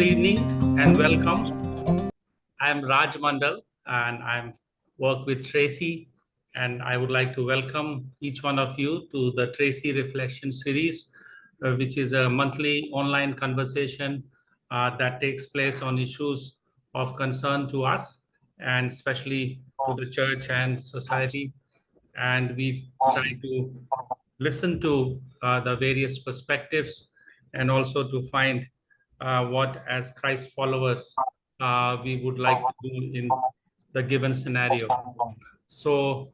Good evening and welcome. I'm Raj Mandal and I'm work with Tracy, and I would like to welcome each one of you to the Tracy Reflection Series, which is a monthly online conversation that takes place on issues of concern to us and especially to the church and society. And we try to listen to the various perspectives and also to find what, as Christ followers, we would like to do in the given scenario. So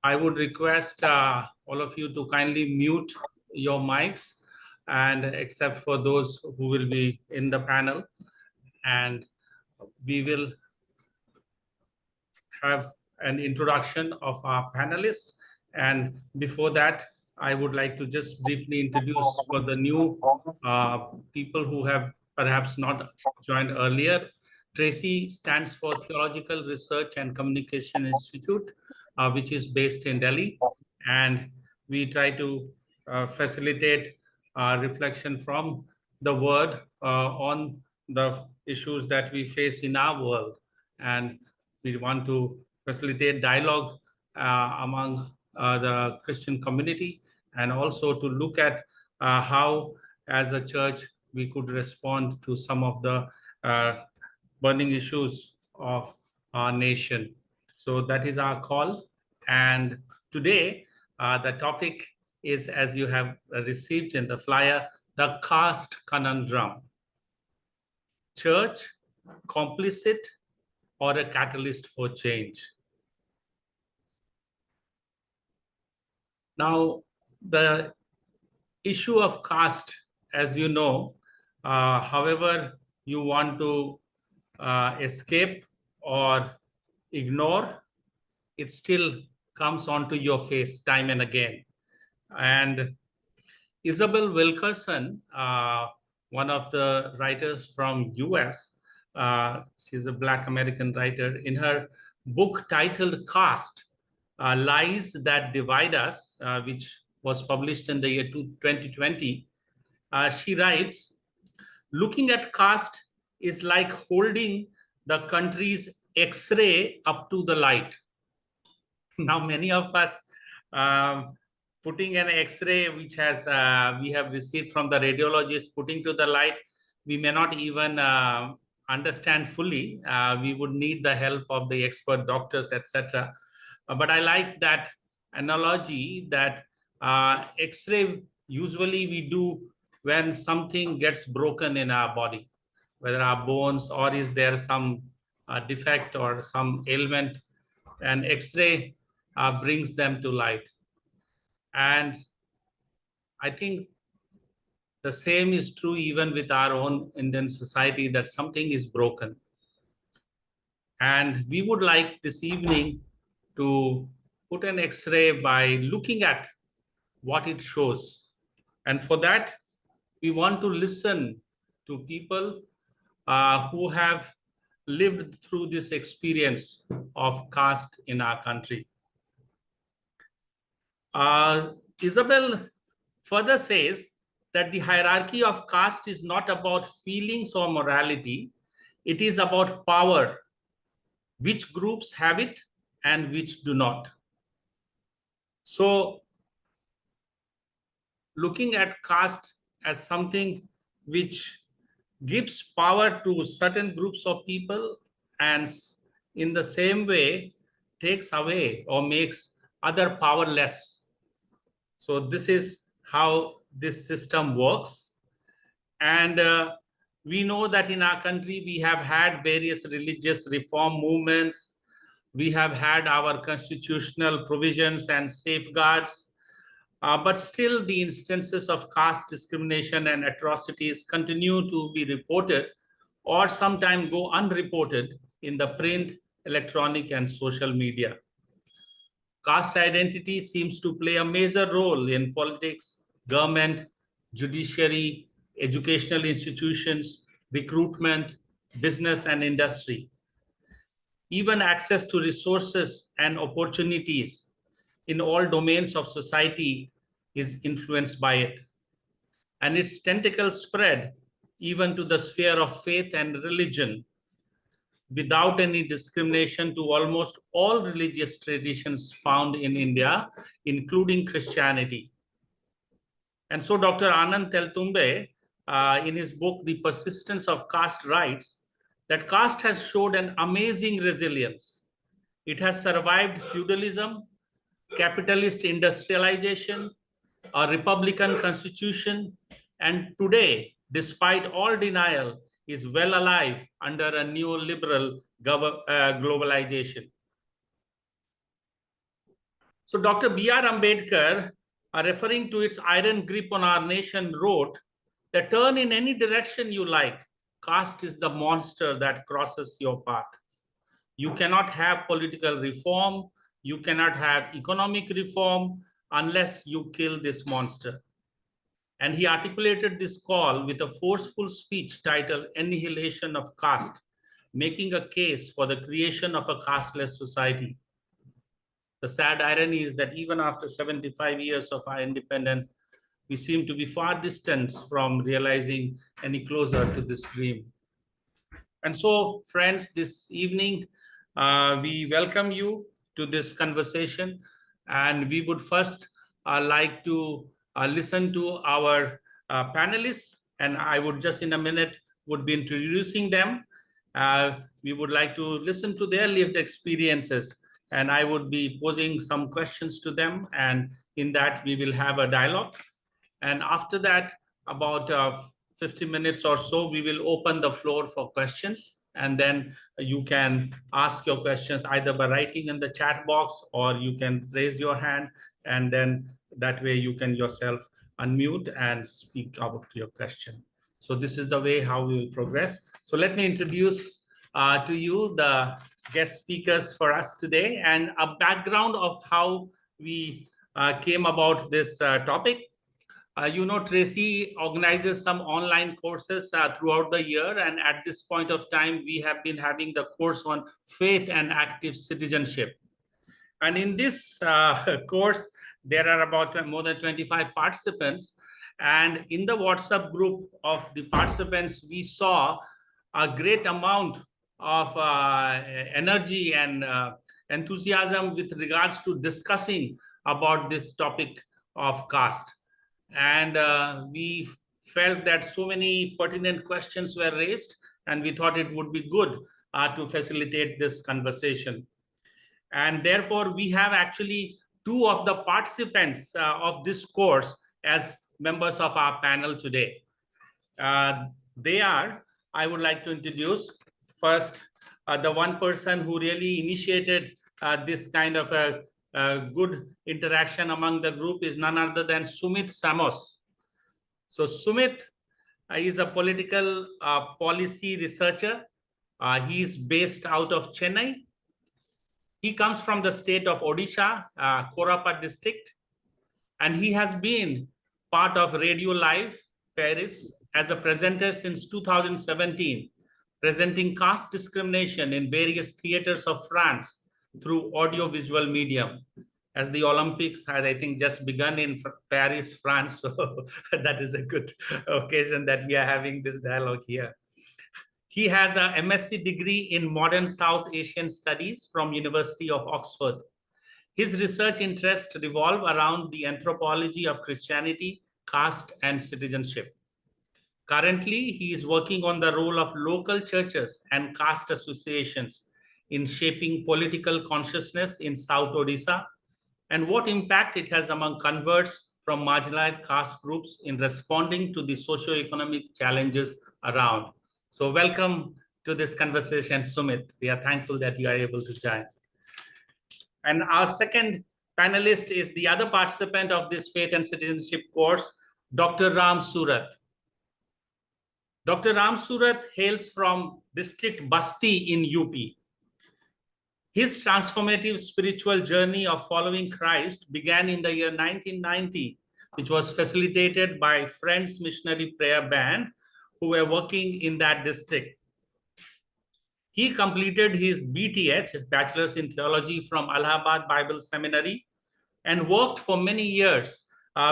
I would request all of you to kindly mute your mics, and except for those who will be in the panel, and we will have an introduction of our panelists. And before that, I would like to just briefly introduce for the new people who have perhaps not joined earlier. Tracy stands for Theological Research and Communication Institute, which is based in Delhi. And we try to facilitate reflection from the word on the issues that we face in our world. And we want to facilitate dialogue among the Christian community, and also to look at how, as a church, we could respond to some of the burning issues of our nation. So that is our call. And today, the topic is, as you have received in the flyer, the caste conundrum. Church, complicit, or a catalyst for change. Now, the issue of caste, as you know, however you want to escape or ignore, it still comes onto your face time and again. And Isabel Wilkerson, one of the writers from US, she's a Black American writer, in her book titled Caste, Lies That Divide Us, which was published in the year 2020, she writes, looking at caste is like holding the country's X-ray up to the light. Now, many of us putting an X-ray, which has we have received from the radiologist, putting to the light, we may not even understand fully. We would need the help of the expert doctors, etc. But I like that analogy that X-ray usually we do when something gets broken in our body, whether our bones or is there some defect or some ailment, and X-ray brings them to light. And I think the same is true even with our own Indian society, that something is broken. And we would like this evening to put an X-ray by looking at what it shows. And for that, we want to listen to people who have lived through this experience of caste in our country. Isabel further says that the hierarchy of caste is not about feelings or morality. It is about power, which groups have it and which do not. So, looking at caste as something which gives power to certain groups of people and in the same way takes away or makes other powerless. So this is how this system works. And we know that in our country, we have had various religious reform movements. We have had our constitutional provisions and safeguards. But still, the instances of caste discrimination and atrocities continue to be reported or sometimes go unreported in the print, electronic, and social media. Caste identity seems to play a major role in politics, government, judiciary, educational institutions, recruitment, business, and industry. Even access to resources and opportunities in all domains of society is influenced by it. And its tentacles spread even to the sphere of faith and religion, without any discrimination to almost all religious traditions found in India, including Christianity. And so Dr. Anand Teltumbde, in his book, The Persistence of Caste, writes that caste has showed an amazing resilience. It has survived feudalism, capitalist industrialization, a republican constitution, and today, despite all denial, is well alive under a neoliberal globalization. So Dr. B.R. Ambedkar, referring to its iron grip on our nation, wrote that turn in any direction you like, caste is the monster that crosses your path. You cannot have political reform, you cannot have economic reform unless you kill this monster. And he articulated this call with a forceful speech titled Annihilation of Caste, making a case for the creation of a casteless society. The sad irony is that even after 75 years of our independence, we seem to be far distant from realizing any closer to this dream. And so, friends, this evening, we welcome you to this conversation. And we would first like to listen to our panelists. And I would just in a minute would be introducing them. We would like to listen to their lived experiences. And I would be posing some questions to them. And in that, we will have a dialogue. And after that, about 50 minutes or so, we will open the floor for questions. And then you can ask your questions either by writing in the chat box, or you can raise your hand. And then that way you can yourself unmute and speak out your question. So this is the way how we will progress. So let me introduce to you the guest speakers for us today and a background of how we came about this topic. You know, Tracy organizes some online courses throughout the year. And at this point of time, we have been having the course on faith and active citizenship. And in this course, there are about more than 25 participants. And in the WhatsApp group of the participants, we saw a great amount of energy and enthusiasm with regards to discussing about this topic of caste. And we felt that so many pertinent questions were raised, and we thought it would be good to facilitate this conversation. And therefore, we have actually two of the participants of this course as members of our panel today. They are, I would like to introduce first, the one person who really initiated this kind of a good interaction among the group is none other than Sumit Samos. So Sumit is a political policy researcher. He is based out of Chennai. He comes from the state of Odisha, Koraput district, and he has been part of Radio Live Paris as a presenter since 2017, presenting caste discrimination in various theaters of France through audio-visual medium, as the Olympics had, I think, just begun in Paris, France. So that is a good occasion that we are having this dialogue here. He has a MSc degree in Modern South Asian Studies from University of Oxford. His research interests revolve around the anthropology of Christianity, caste, and citizenship. Currently, he is working on the role of local churches and caste associations in shaping political consciousness in South Odisha, and what impact it has among converts from marginalized caste groups in responding to the socio-economic challenges around. So welcome to this conversation, Sumit. We are thankful that you are able to join. And our second panelist is the other participant of this Faith and Citizenship course, Dr. Ram Surat. Dr. Ram Surat hails from district Basti in UP. His transformative spiritual journey of following Christ began in the year 1990, which was facilitated by Friends Missionary Prayer Band, who were working in that district. He completed his BTH, Bachelor's in Theology, from Allahabad Bible Seminary, and worked for many years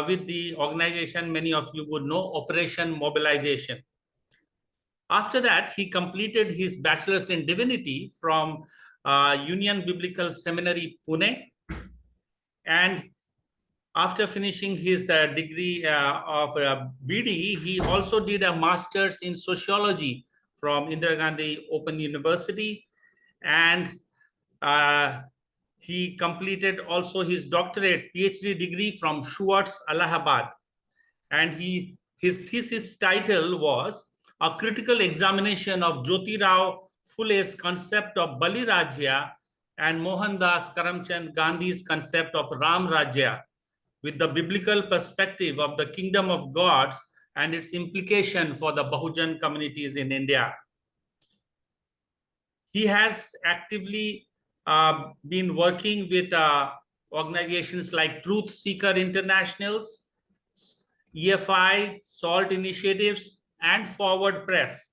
with the organization many of you would know, Operation Mobilization. After that, he completed his bachelor's in divinity from Union Biblical Seminary, Pune. And after finishing his degree of BD, he also did a master's in sociology from Indira Gandhi Open University. And he completed also his doctorate PhD degree from Schwartz, Allahabad. And his thesis title was A Critical Examination of Jyoti Rao Phule's Concept of Bali Rajya and Mohandas Karamchand Gandhi's concept of Ram Rajya, with the biblical perspective of the kingdom of gods and its implication for the Bahujan communities in India. He has actively been working with organizations like Truth Seeker Internationals, EFI, SALT Initiatives, and Forward Press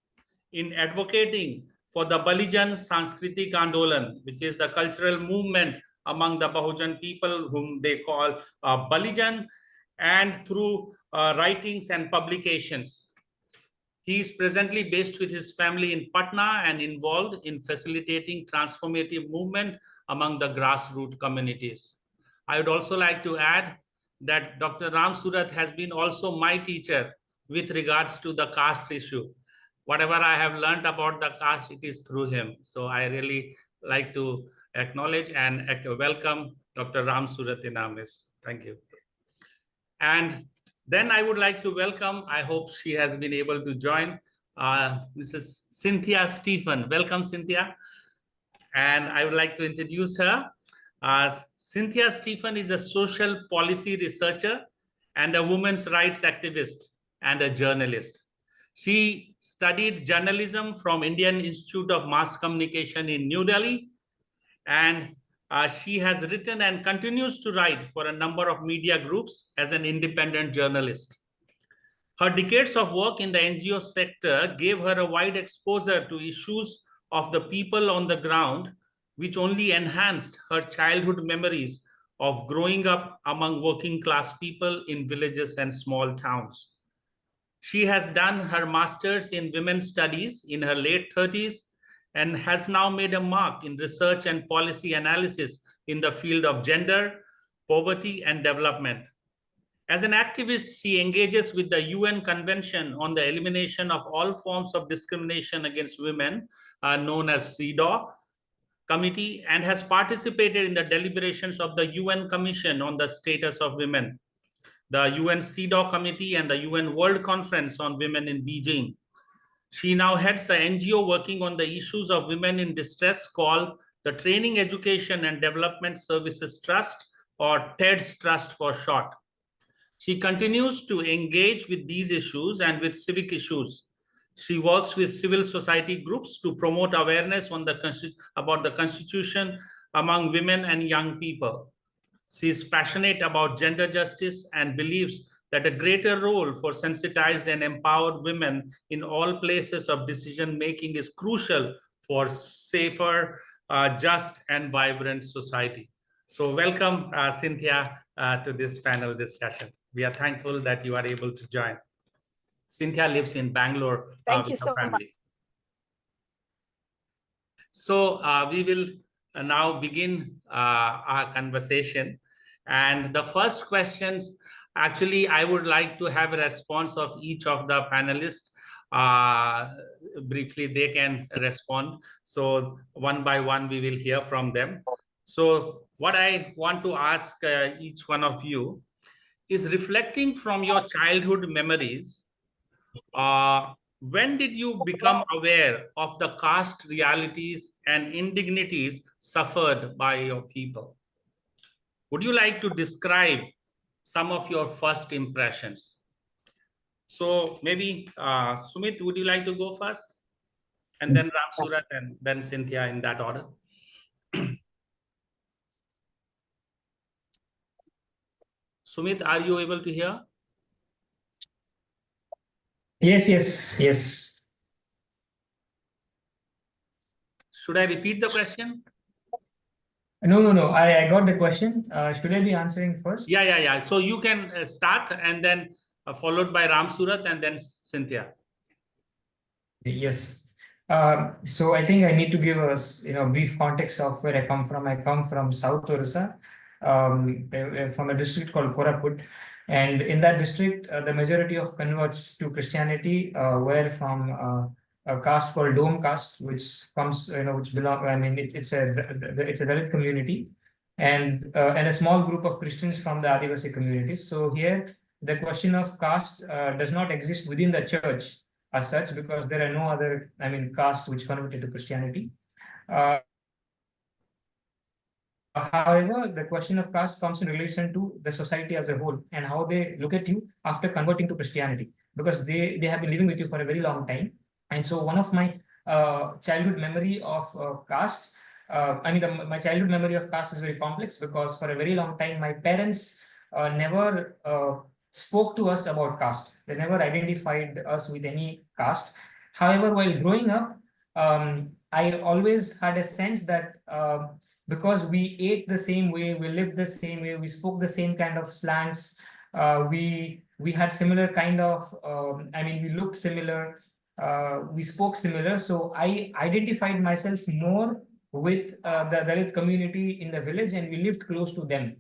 in advocating for the Balijan Sanskritik Andolan, which is the cultural movement among the Bahujan people, whom they call Balijan, and through writings and publications. He is presently based with his family in Patna and involved in facilitating transformative movement among the grassroots communities. I would also like to add that Dr. Ram Surat has been also my teacher with regards to the caste issue. Whatever I have learned about the caste, it is through him. So I really like to acknowledge and welcome Dr. Ram Surat in our midst. Thank you. And then I would like to welcome, I hope she has been able to join, Mrs. Cynthia Stephen. Welcome, Cynthia. And I would like to introduce her. Cynthia Stephen is a social policy researcher and a women's rights activist and a journalist. She studied journalism from Indian Institute of Mass Communication in New Delhi, and she has written and continues to write for a number of media groups as an independent journalist. Her decades of work in the NGO sector gave her a wide exposure to issues of the people on the ground, which only enhanced her childhood memories of growing up among working class people in villages and small towns. She has done her master's in women's studies in her late 30s and has now made a mark in research and policy analysis in the field of gender, poverty, and development. As an activist, she engages with the UN Convention on the Elimination of All Forms of Discrimination Against Women, known as CEDAW Committee, and has participated in the deliberations of the UN Commission on the Status of Women, the UN CEDAW Committee, and the UN World Conference on Women in Beijing. She now heads an NGO working on the issues of women in distress called the Training, Education and Development Services Trust, or TEDS Trust for short. She continues to engage with these issues and with civic issues. She works with civil society groups to promote awareness on about the Constitution among women and young people. She is passionate about gender justice and believes that a greater role for sensitized and empowered women in all places of decision-making is crucial for safer, just, and vibrant society. So welcome, Cynthia, to this panel discussion. We are thankful that you are able to join. Cynthia lives in Bangalore. Thank you so much. So we will now begin our conversation. And the first questions, actually, I would like to have a response of each of the panelists. Briefly, they can respond. So one by one, we will hear from them. So what I want to ask each one of you is, reflecting from your childhood memories, when did you become aware of the caste realities and indignities suffered by your people? Would you like to describe some of your first impressions? So maybe Sumit, would you like to go first? And then Ram Surat and then Cynthia, in that order. Sumit, are you able to hear? Yes. Should I repeat the question? No. I got the question. Should I be answering first? Yeah. So you can start, and then followed by Ram Surat and then Cynthia. Yes. So I think I need to give us, brief context of where I come from. I come from South Orissa, from a district called Koraput, and in that district, the majority of converts to Christianity were from a caste called Dome caste, which comes, which belong. I mean, it's a Dalit community, and a small group of Christians from the Adivasi communities. So here, the question of caste does not exist within the church as such, because there are no other, castes which converted to Christianity. However, the question of caste comes in relation to the society as a whole and how they look at you after converting to Christianity, because they have been living with you for a very long time. And so, one of my childhood memory of caste, my childhood memory of caste is very complex, because for a very long time, my parents never spoke to us about caste. They never identified us with any caste. However, while growing up, I always had a sense that because we ate the same way, we lived the same way, we spoke the same kind of slangs, we had similar kind of, we looked similar, we spoke similar. So I identified myself more with the Dalit community in the village, and we lived close to them.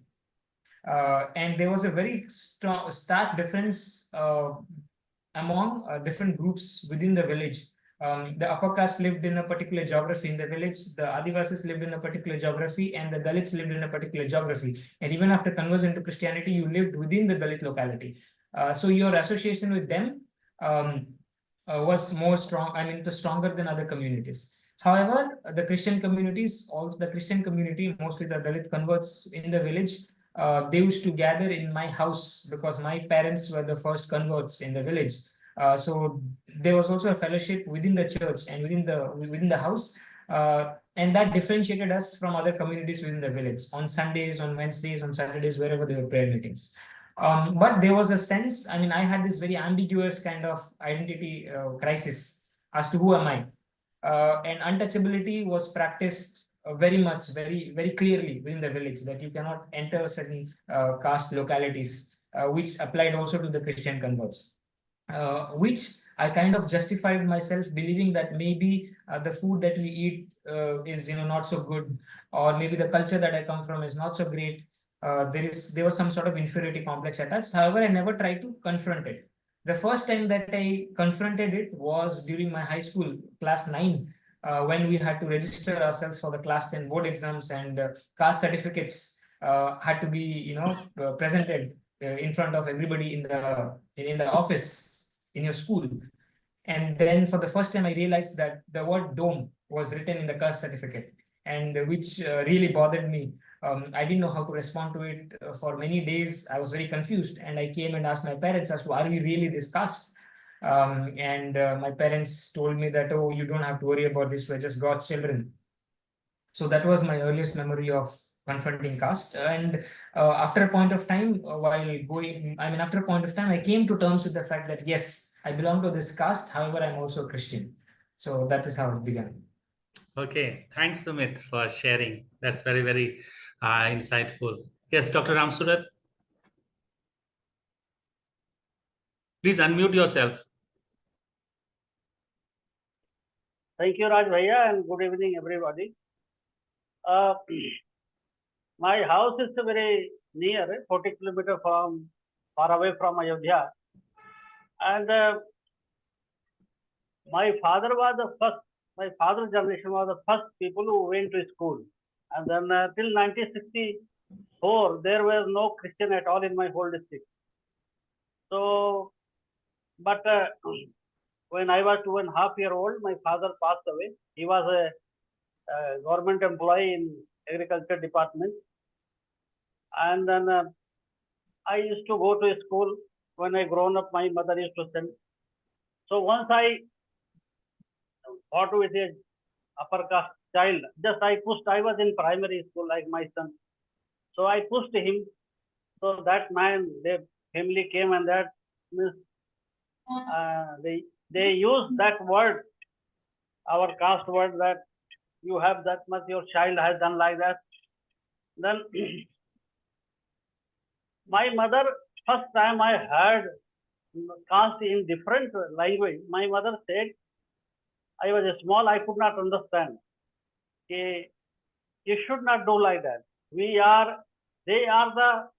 And there was a very stark difference among different groups within the village. The upper caste lived in a particular geography in the village, the Adivasis lived in a particular geography, and the Dalits lived in a particular geography. And even after conversion to Christianity, you lived within the Dalit locality. So your association with them um, was more strong, it was stronger than other communities. However, the Christian community, mostly the Dalit converts in the village, they used to gather in my house because my parents were the first converts in the village. So there was also a fellowship within the church and within the house, and that differentiated us from other communities within the village. On Sundays, on Wednesdays, on Saturdays, wherever there were prayer meetings. But there was a sense. I had this very ambiguous kind of identity crisis as to who am I, and untouchability was practiced very much, very, very clearly within the village, that you cannot enter certain caste localities, which applied also to the Christian converts, which I kind of justified myself believing that maybe the food that we eat is not so good, or maybe the culture that I come from is not so great. There was some sort of inferiority complex attached. However, I never tried to confront it. The first time that I confronted it was during my high school, class 9, when we had to register ourselves for the class 10 board exams, and caste certificates had to be, presented in front of everybody in the office in your school. And then for the first time, I realized that the word dome was written in the caste certificate, and which really bothered me. I didn't know how to respond to it. For many days, I was very confused, and I came and asked my parents as to, are we really this caste? And my parents told me that, oh, you don't have to worry about this, we're just God's children. So that was my earliest memory of confronting caste. And after a point of time, after a point of time, I came to terms with the fact that yes, I belong to this caste. However, I'm also a Christian. So that is how it began. Okay, thanks, Sumit, for sharing. That's very, very insightful. Yes, Dr. Ramsurat, please unmute yourself. Thank you, Raj Bhaiya, and good evening, everybody. My house is very near, 40 kilometers far away from Ayodhya. And my father's generation was the first people who went to school. And then till 1964, there was no Christian at all in my whole district. So, but when I was 2.5 years old, my father passed away. He was a government employee in agriculture department. And then I used to go to school. When I grown up, my mother used to send. So once I fought with a upper caste child, I was in primary school like my son. So I pushed him. So that man, their family came, and that means they used that word, our caste word, that you have that much, your child has done like that. Then my mother, first time I heard caste in different language, my mother said, I was small, I could not understand. You should not do like that. They are the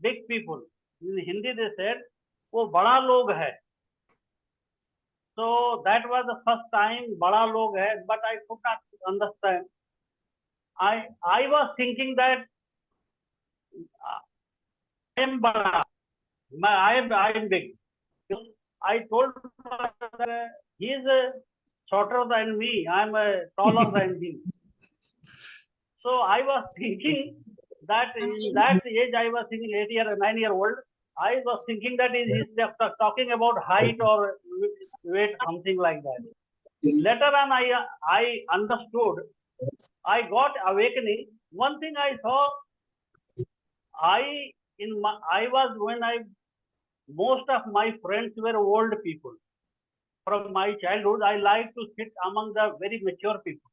big people. In Hindi they said, वो बड़ा लोग है. So that was the first time बड़ा लोग है, but I could not understand. I was thinking that I am bada, I am big. I told my father, he is shorter than me, I am taller than him. So I was thinking that in that age, I was thinking 8 or 9-year-old, I was thinking that he's talking about height or weight, something like that. Later on, I understood, I got awakening. One thing I saw, most of my friends were old people. From my childhood, I like to sit among the very mature people.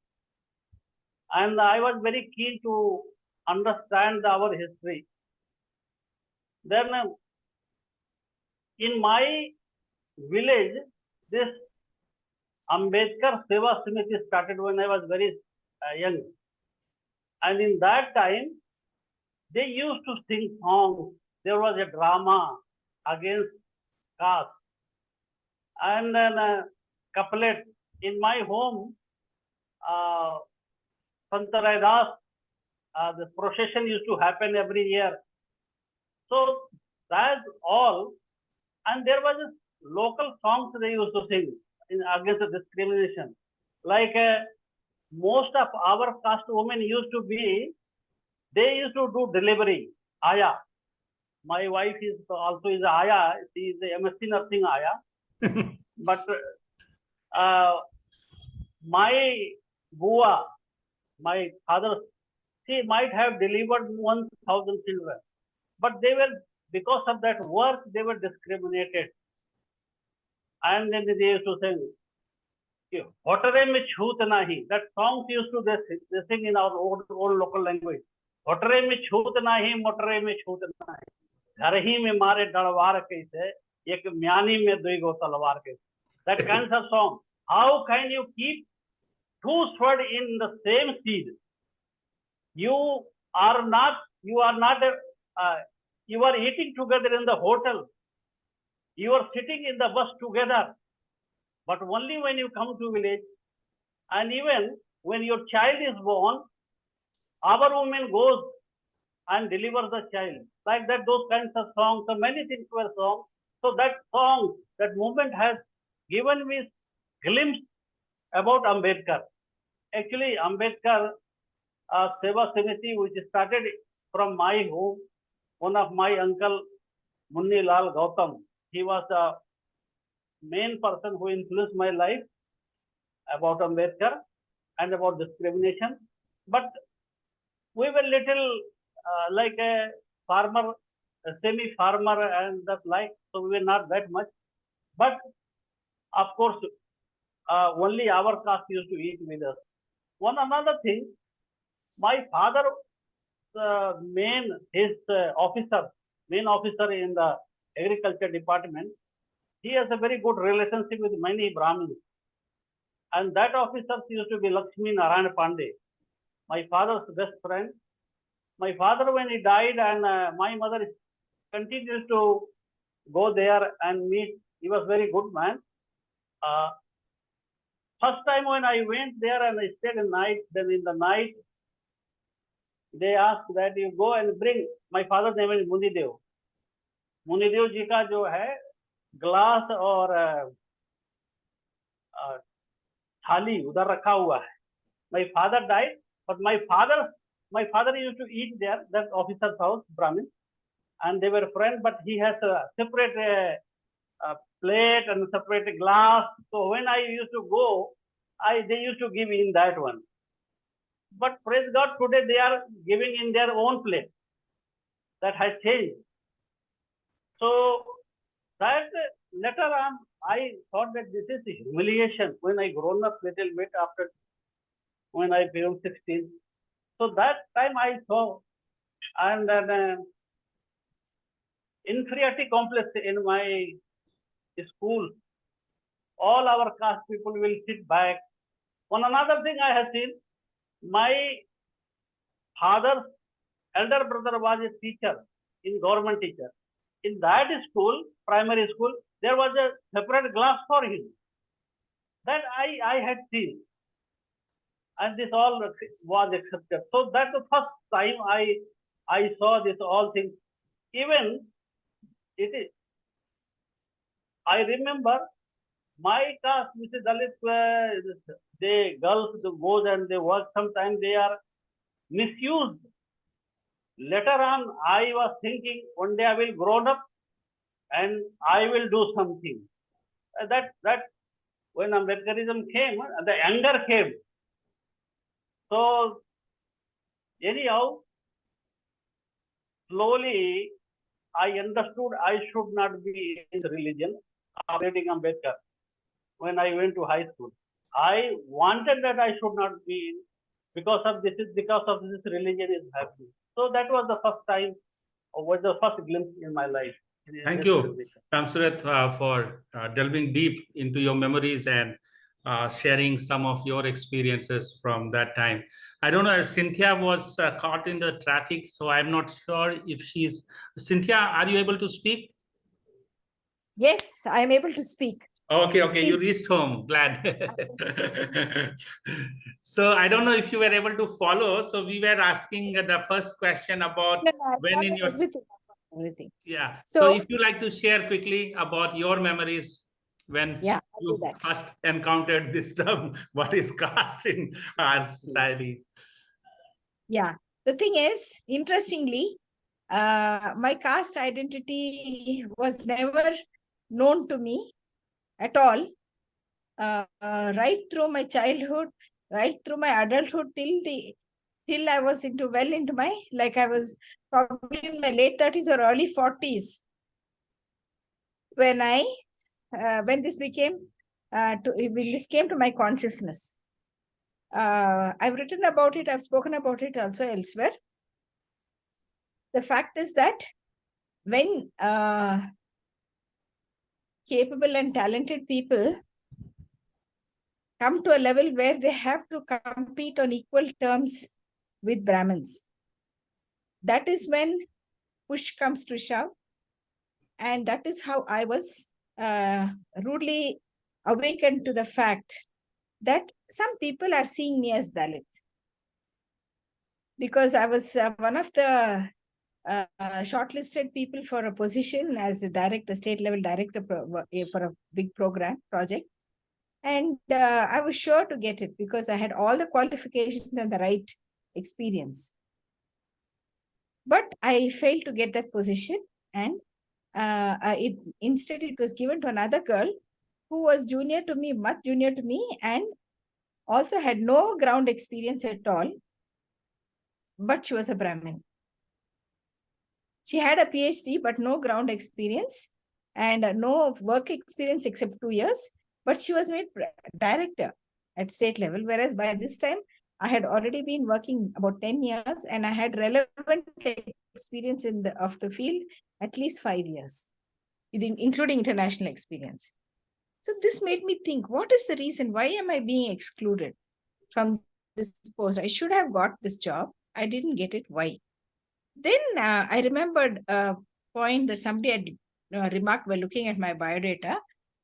And I was very keen to understand our history. Then in my village, this Ambedkar Seva Samiti started when I was very young. And in that time, they used to sing songs. There was a drama against caste. And then couplet in my home, Santaraidas, the procession used to happen every year. So that's all. And there was a local songs they used to sing against the discrimination. Like most of our caste women used to be, they used to do delivery, Aya. My wife is also is Aya. She is a MSc nursing Aya. But my Bua, my father, she might have delivered 1,000 children. But they were, because of that work, they were discriminated. And then they used to sing, Hotare mein chhoot nahi. That songs used to they sing in our old local language. Hotare mein chhoot nahi, motare mein chhoot nahi. घर ही में मारे डड़वार कैसे, एक म्यानी में दुई गो तलवार कैसे. That kind of song. How can you keep two swords in the same seed? You are eating together in the hotel. You are sitting in the bus together. But only when you come to village, and even when your child is born, our woman goes and delivers the child. Like that, those kinds of songs, so many things were songs. So that song, that movement has given me glimpse about Ambedkar. Actually, Ambedkar Seva Samiti, which started from my home, one of my uncle, Munni Lal Gautam, he was the main person who influenced my life about Ambedkar and about discrimination. But we were little like a farmer, a semi-farmer and that like, so we were not that much. But of course, only our caste used to eat with us. One another thing, my father, main officer in the agriculture department, he has a very good relationship with many Brahmins. And that officer used to be Lakshmi Narayan Pandey, my father's best friend. My father, when he died, and my mother continues to go there and meet. He was very good man. First time when I went there and I stayed a night, then in the night, they asked that you go and bring, my father's name is Munidev. Munidev ji ka jo hai, glass और थाली उधर रखा हुआ है. My father died, but my father used to eat there, that officer's house, Brahmin, and they were friends, but he has a separate plate and separate glass. So when I used to go, they used to give in that one. But praise God, today they are giving in their own plate. That has changed. So that later on, I thought that this is humiliation when I grown up little bit after when I became 16. So that time I saw, and then inferiority complex in my school. all our caste people will sit back. One another thing I have seen, my father's elder brother was a teacher, in government teacher. In that school, primary school, there was a separate class for him. That I had seen. And this all was accepted. So that's the first time I saw this all things. Even it is, I remember my caste, Mr. Dalit, they girls, the goes and they work. Sometimes they are misused. Later on, I was thinking one day I will grow up and I will do something. That when Ambedkarism came, the anger came. So anyhow, slowly I understood I should not be in religion after reading Ambedkar. When I went to high school, I wanted that I should not be in because of this religion is happening. So that was the first time, or was the first glimpse in my life. Thank you, Ramsurat, for delving deep into your memories and sharing some of your experiences from that time. I don't know, Cynthia was caught in the traffic, so I'm not sure if she's... Cynthia, are you able to speak? Yes, I am able to speak. Okay, See, you reached home. Glad. So I don't know if you were able to follow. So we were asking the first question about when in your... everything. Yeah. So So if you like to share quickly about your memories when you first encountered this term, what is caste in our society? Yeah. The thing is, interestingly, my caste identity was never known to me at all. Right through my childhood, right through my adulthood, till I was into my, like I was probably in my late 30s or early 40s when when this became when this came to my consciousness. I've written about it, I've spoken about it also elsewhere. The fact is that when capable and talented people come to a level where they have to compete on equal terms with Brahmins, that is when push comes to shove. And that is how I was rudely awakened to the fact that some people are seeing me as Dalit. Because I was one of the shortlisted people for a position as a director, state level director for a big project. And I was sure to get it because I had all the qualifications and the right experience. But I failed to get that position, and instead it was given to another girl who was junior to me, much junior to me, and also had no ground experience at all. But she was a Brahmin. She had a PhD, but no ground experience and no work experience except 2 years. But she was made director at state level, whereas by this time, I had already been working about 10 years and I had relevant experience of the field at least 5 years, including international experience. So this made me think, what is the reason? Why am I being excluded from this post? I should have got this job. I didn't get it. Why? Then I remembered a point that somebody had remarked while looking at my biodata.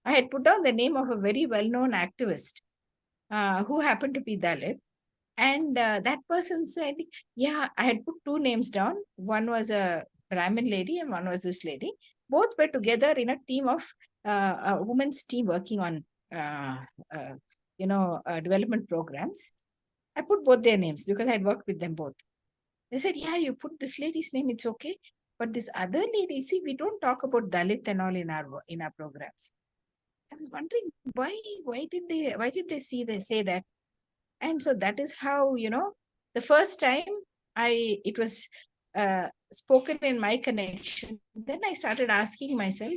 I had put down the name of a very well-known activist who happened to be Dalit. And that person said, yeah, I had put 2 names down. One was a Brahmin lady and one was this lady. Both were together in a team of a women's team working on, development programs. I put both their names because I had worked with them both. They said, yeah, you put this lady's name, it's okay. But this other lady, see, we don't talk about Dalit and all in our programs. I was wondering why did they say that? And so that is how, the first time it was spoken in my connection, then I started asking myself,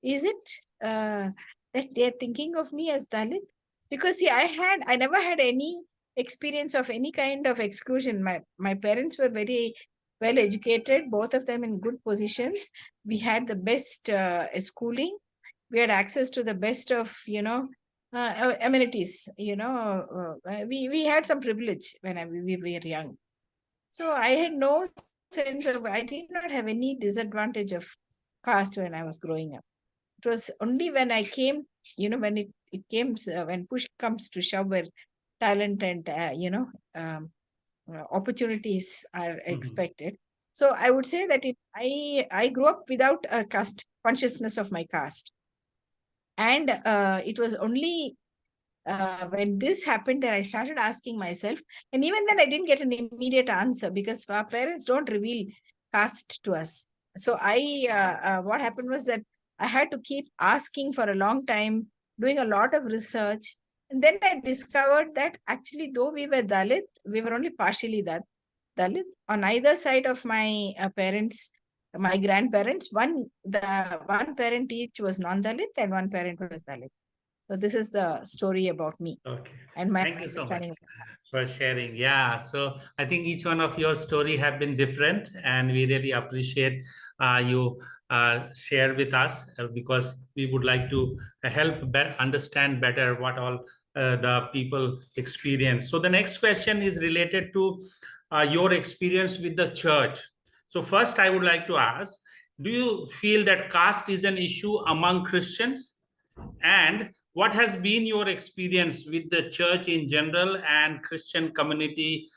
is it that they're thinking of me as Dalit? Because see, I never had any experience of any kind of exclusion. My parents were very well educated, both of them in good positions. We had the best schooling. We had access to the best of, amenities. We had some privilege when we were young. So I had no sense of, I did not have any disadvantage of caste when I was growing up. It was only when I came, when it came, when push comes to shove, where talent and, opportunities are expected. So I would say that I grew up without a caste consciousness of my caste. And it was only when this happened that I started asking myself, and even then I didn't get an immediate answer because our parents don't reveal caste to us. So what happened was that I had to keep asking for a long time, doing a lot of research. And then I discovered that actually, though we were Dalit, we were only partially Dalit. On either side of my parents, my grandparents, one parent each was non-Dalit and one parent was Dalit. So this is the story about me. Okay. And my Thank you so much understanding. for sharing. Yeah. So I think each one of your story have been different, and we really appreciate you share with us because we would like to help understand better what all the people experience. So the next question is related to your experience with the church. So first, I would like to ask: do you feel that caste is an issue among Christians? And what has been your experience with the church in general and Christian community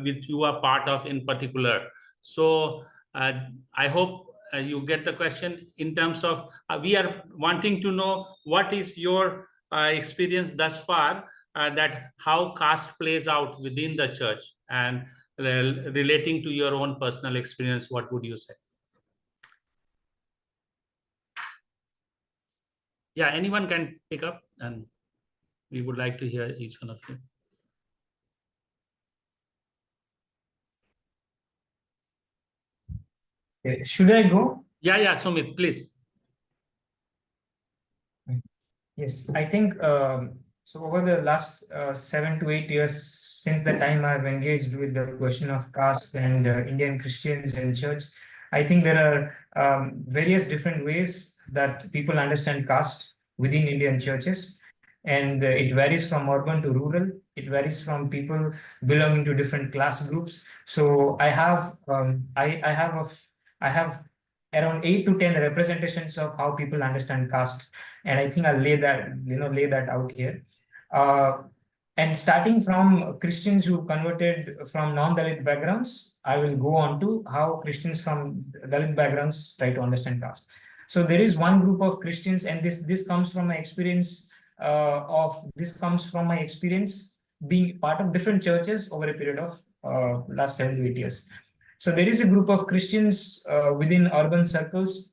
which you are part of in particular? So I hope you get the question in terms of we are wanting to know what is your experience thus far, that how caste plays out within the church, and relating to your own personal experience, what would you say? Yeah, anyone can pick up, and we would like to hear each one of you. Should I go? Yeah, Sumit, please. Yes, I think so. Over the last 7 to 8 years, since the time I've engaged with the question of caste and Indian Christians and church, I think there are various different ways that people understand caste within Indian churches, and it varies from urban to rural. It varies from people belonging to different class groups. So I have around 8 to 10 representations of how people understand caste, and I think I'll lay that out here. And starting from Christians who converted from non-Dalit backgrounds, I will go on to how Christians from Dalit backgrounds try to understand caste. So there is one group of Christians, and this comes from my experience being part of different churches over a period of last 7 to 8 years. So there is a group of Christians within urban circles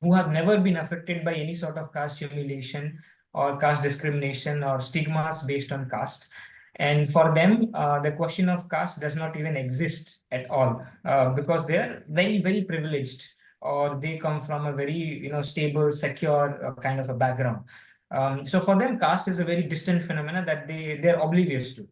who have never been affected by any sort of caste humiliation or caste discrimination or stigmas based on caste. And for them, the question of caste does not even exist at all because they are very, very privileged, or they come from a very stable, secure kind of a background. So for them, caste is a very distant phenomena that they're oblivious to.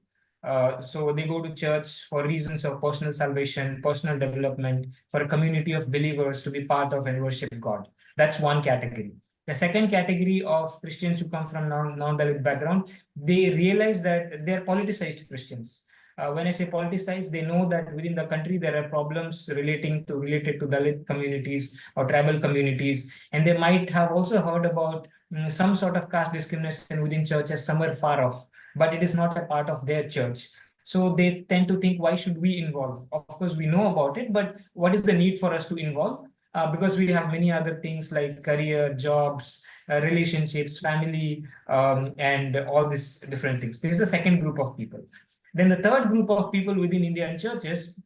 So they go to church for reasons of personal salvation, personal development, for a community of believers to be part of and worship God. That's one category. The second category of Christians who come from non-Dalit background, they realize that they're politicized Christians. When I say politicized, they know that within the country there are problems related to Dalit communities or tribal communities, and they might have also heard about some sort of caste discrimination within churches somewhere far off, but it is not a part of their church. So they tend to think, why should we involve? Of course, we know about it, but what is the need for us to involve? Because we have many other things like career, jobs, relationships, family, and all these different things. This is the second group of people. Then the third group of people within Indian churches,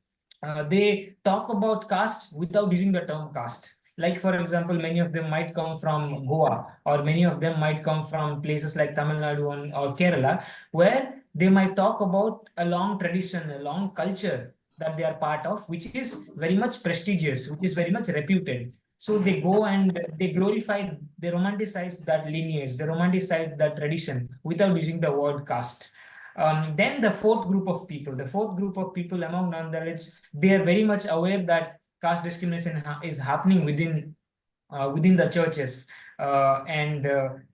they talk about caste without using the term caste. Like, for example, many of them might come from Goa, or many of them might come from places like Tamil Nadu or Kerala, where they might talk about a long tradition, a long culture that they are part of, which is very much prestigious, which is very much reputed. So they go and they glorify, they romanticize that lineage, they romanticize that tradition without using the word caste. Then the fourth group of people among non-Dalits, they are very much aware that caste discrimination is happening within the churches. and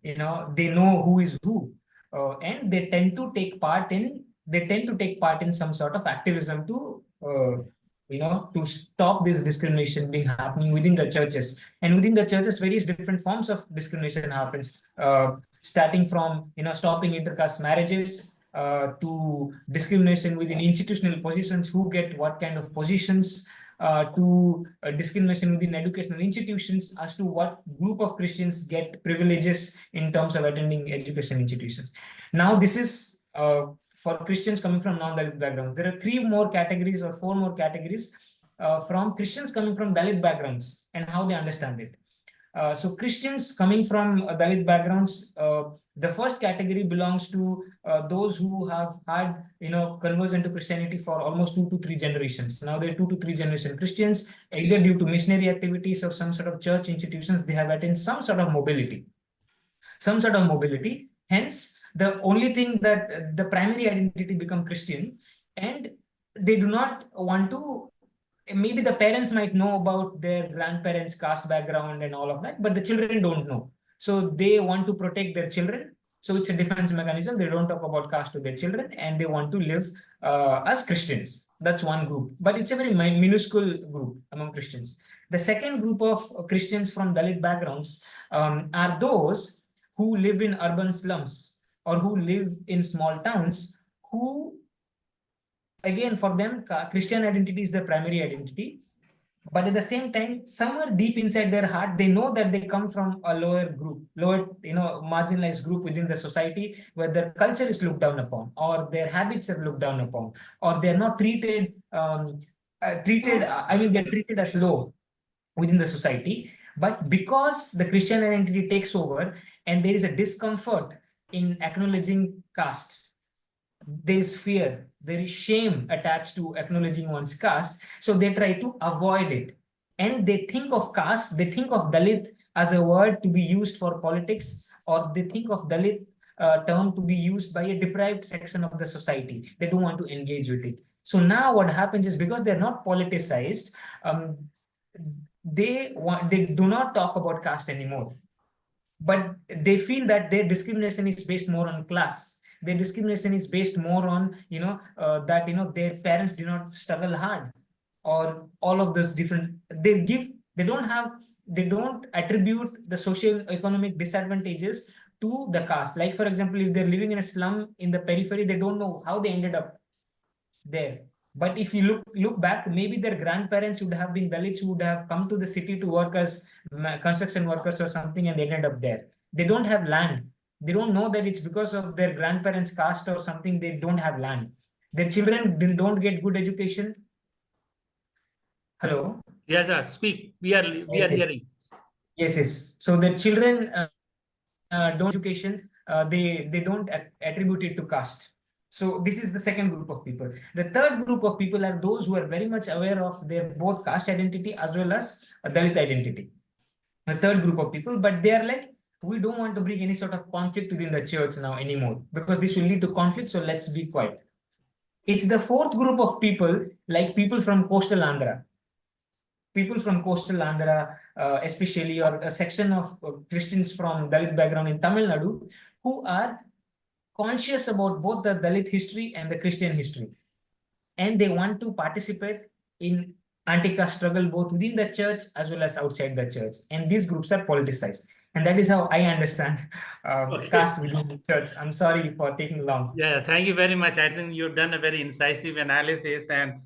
they know who is who, and they tend to take part in some sort of activism to to stop this discrimination being happening within the churches. And within the churches, various different forms of discrimination happens, starting from stopping intercaste marriages, to discrimination within institutional positions, who get what kind of positions, to discrimination within educational institutions as to what group of Christians get privileges in terms of attending education institutions. Now, this is for Christians coming from non-Dalit background. There are three more categories or four more categories from Christians coming from Dalit backgrounds and how they understand it. So Christians coming from Dalit backgrounds, the first category belongs to those who have had conversion to Christianity for almost 2 to 3 generations. Now they're 2 to 3 generation Christians, either due to missionary activities or some sort of church institutions, they have attained some sort of mobility. Hence, the only thing that the primary identity become Christian, and they do not want to. Maybe the parents might know about their grandparents' caste background and all of that, but the children don't know. So they want to protect their children. So it's a defense mechanism. They don't talk about caste to their children, and they want to live as Christians. That's one group, but it's a very minuscule group among Christians. The second group of Christians from Dalit backgrounds are those who live in urban slums or who live in small towns, who, again, for them, Christian identity is their primary identity. But at the same time, somewhere deep inside their heart, they know that they come from a lower group, marginalized group within the society, where their culture is looked down upon, or their habits are looked down upon, or they're not treated, they're treated as low within the society. But because the Christian identity takes over and there is a discomfort in acknowledging caste, there is fear, there is shame attached to acknowledging one's caste, so they try to avoid it. And they think of caste, they think of Dalit as a word to be used for politics, or they think of Dalit term to be used by a deprived section of the society. They don't want to engage with it. So now what happens is, because they're not politicized, they do not talk about caste anymore. But they feel that their discrimination is based more on class. Their discrimination is based more on that their parents do not struggle hard, or all of those different. They don't attribute the social economic disadvantages to the caste. Like, for example, if they're living in a slum in the periphery, they don't know how they ended up there. But if you look back, maybe their grandparents would have been Dalits who would have come to the city to work as construction workers or something, and they ended up there. They don't have land. They don't know that it's because of their grandparents' caste or something. They don't have land. Their children don't get good education. Hello. Yes, speak. We are hearing. Yes. So their children don't education. They don't attribute it to caste. So this is the second group of people. The third group of people are those who are very much aware of their both caste identity as well as Dalit identity. The third group of people, but they are like, we don't want to bring any sort of conflict within the church now anymore, because this will lead to conflict, so let's be quiet. It's the fourth group of people, like people from coastal Andhra. People from coastal Andhra, especially, or a section of Christians from Dalit background in Tamil Nadu, who are conscious about both the Dalit history and the Christian history. And they want to participate in anti-caste struggle both within the church as well as outside the church. And these groups are politicized. And that is how I understand caste within the church. I'm sorry for taking long. Yeah, thank you very much. I think you've done a very incisive analysis and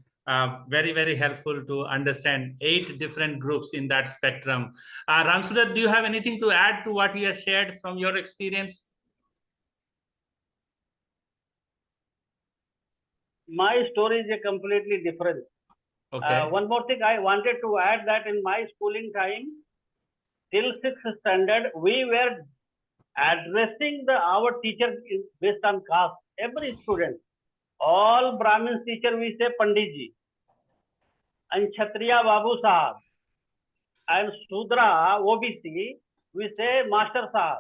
very, very helpful to understand 8 different groups in that spectrum. Ramsudat, do you have anything to add to what you have shared from your experience? My story is a completely different. Okay. One more thing I wanted to add, that in my schooling time, till 6th standard, we were addressing our teacher based on caste. Every student, all Brahmins teacher, we say Panditji, and Kshatriya Babu Sahab, and Sudra OBC, we say Master Sahab,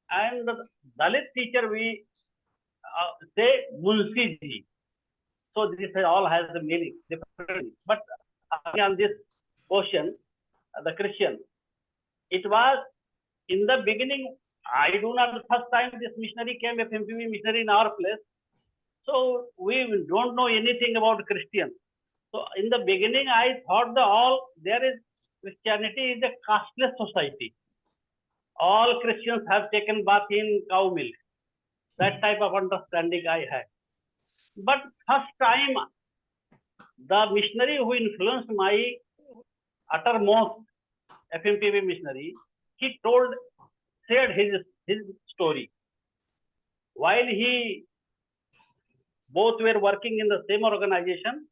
and the Dalit teacher, we say Munshi Ji. So this all has a meaning, different. But on this question, the Christian, it was in the beginning, I do not, the first time this missionary came, FMPV missionary in our place. So we don't know anything about Christian. So in the beginning, I thought Christianity is a casteless society. All Christians have taken bath in cow milk. That type of understanding I had. But first time, the missionary who influenced my uttermost FMPV missionary, he shared his story. While both were working in the same organization,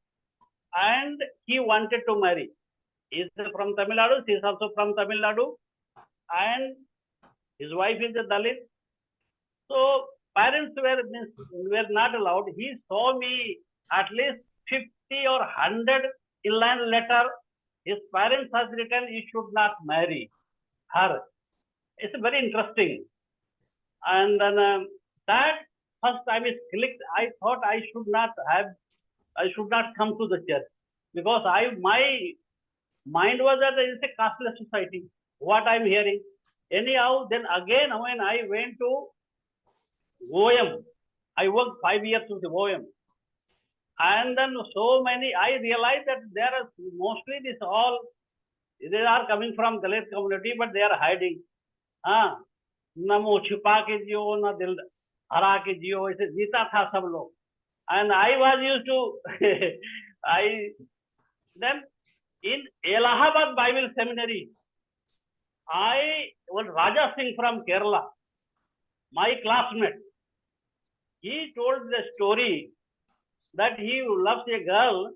and he wanted to marry. He is from Tamil Nadu, she is also from Tamil Nadu, and his wife is a Dalit. So parents were not allowed. He saw me at least 50 or 100 inline letter. His parents has written, you should not marry her. It's very interesting. And then that first time it clicked. I thought I should not come to the church, because my mind was that it's a casteless society. What I'm hearing. Anyhow, then again when I went to OM, I worked 5 years with the OM. And then I realized that there are mostly they are coming from Dalit community, but they are hiding. Namo छिपा के जियो ना दिल हरा के जियो, ऐसे जीता था सब लोग. And I was used to then in Allahabad Bible Seminary, I was Raja Singh from Kerala, my classmate. He told the story that he loves a girl,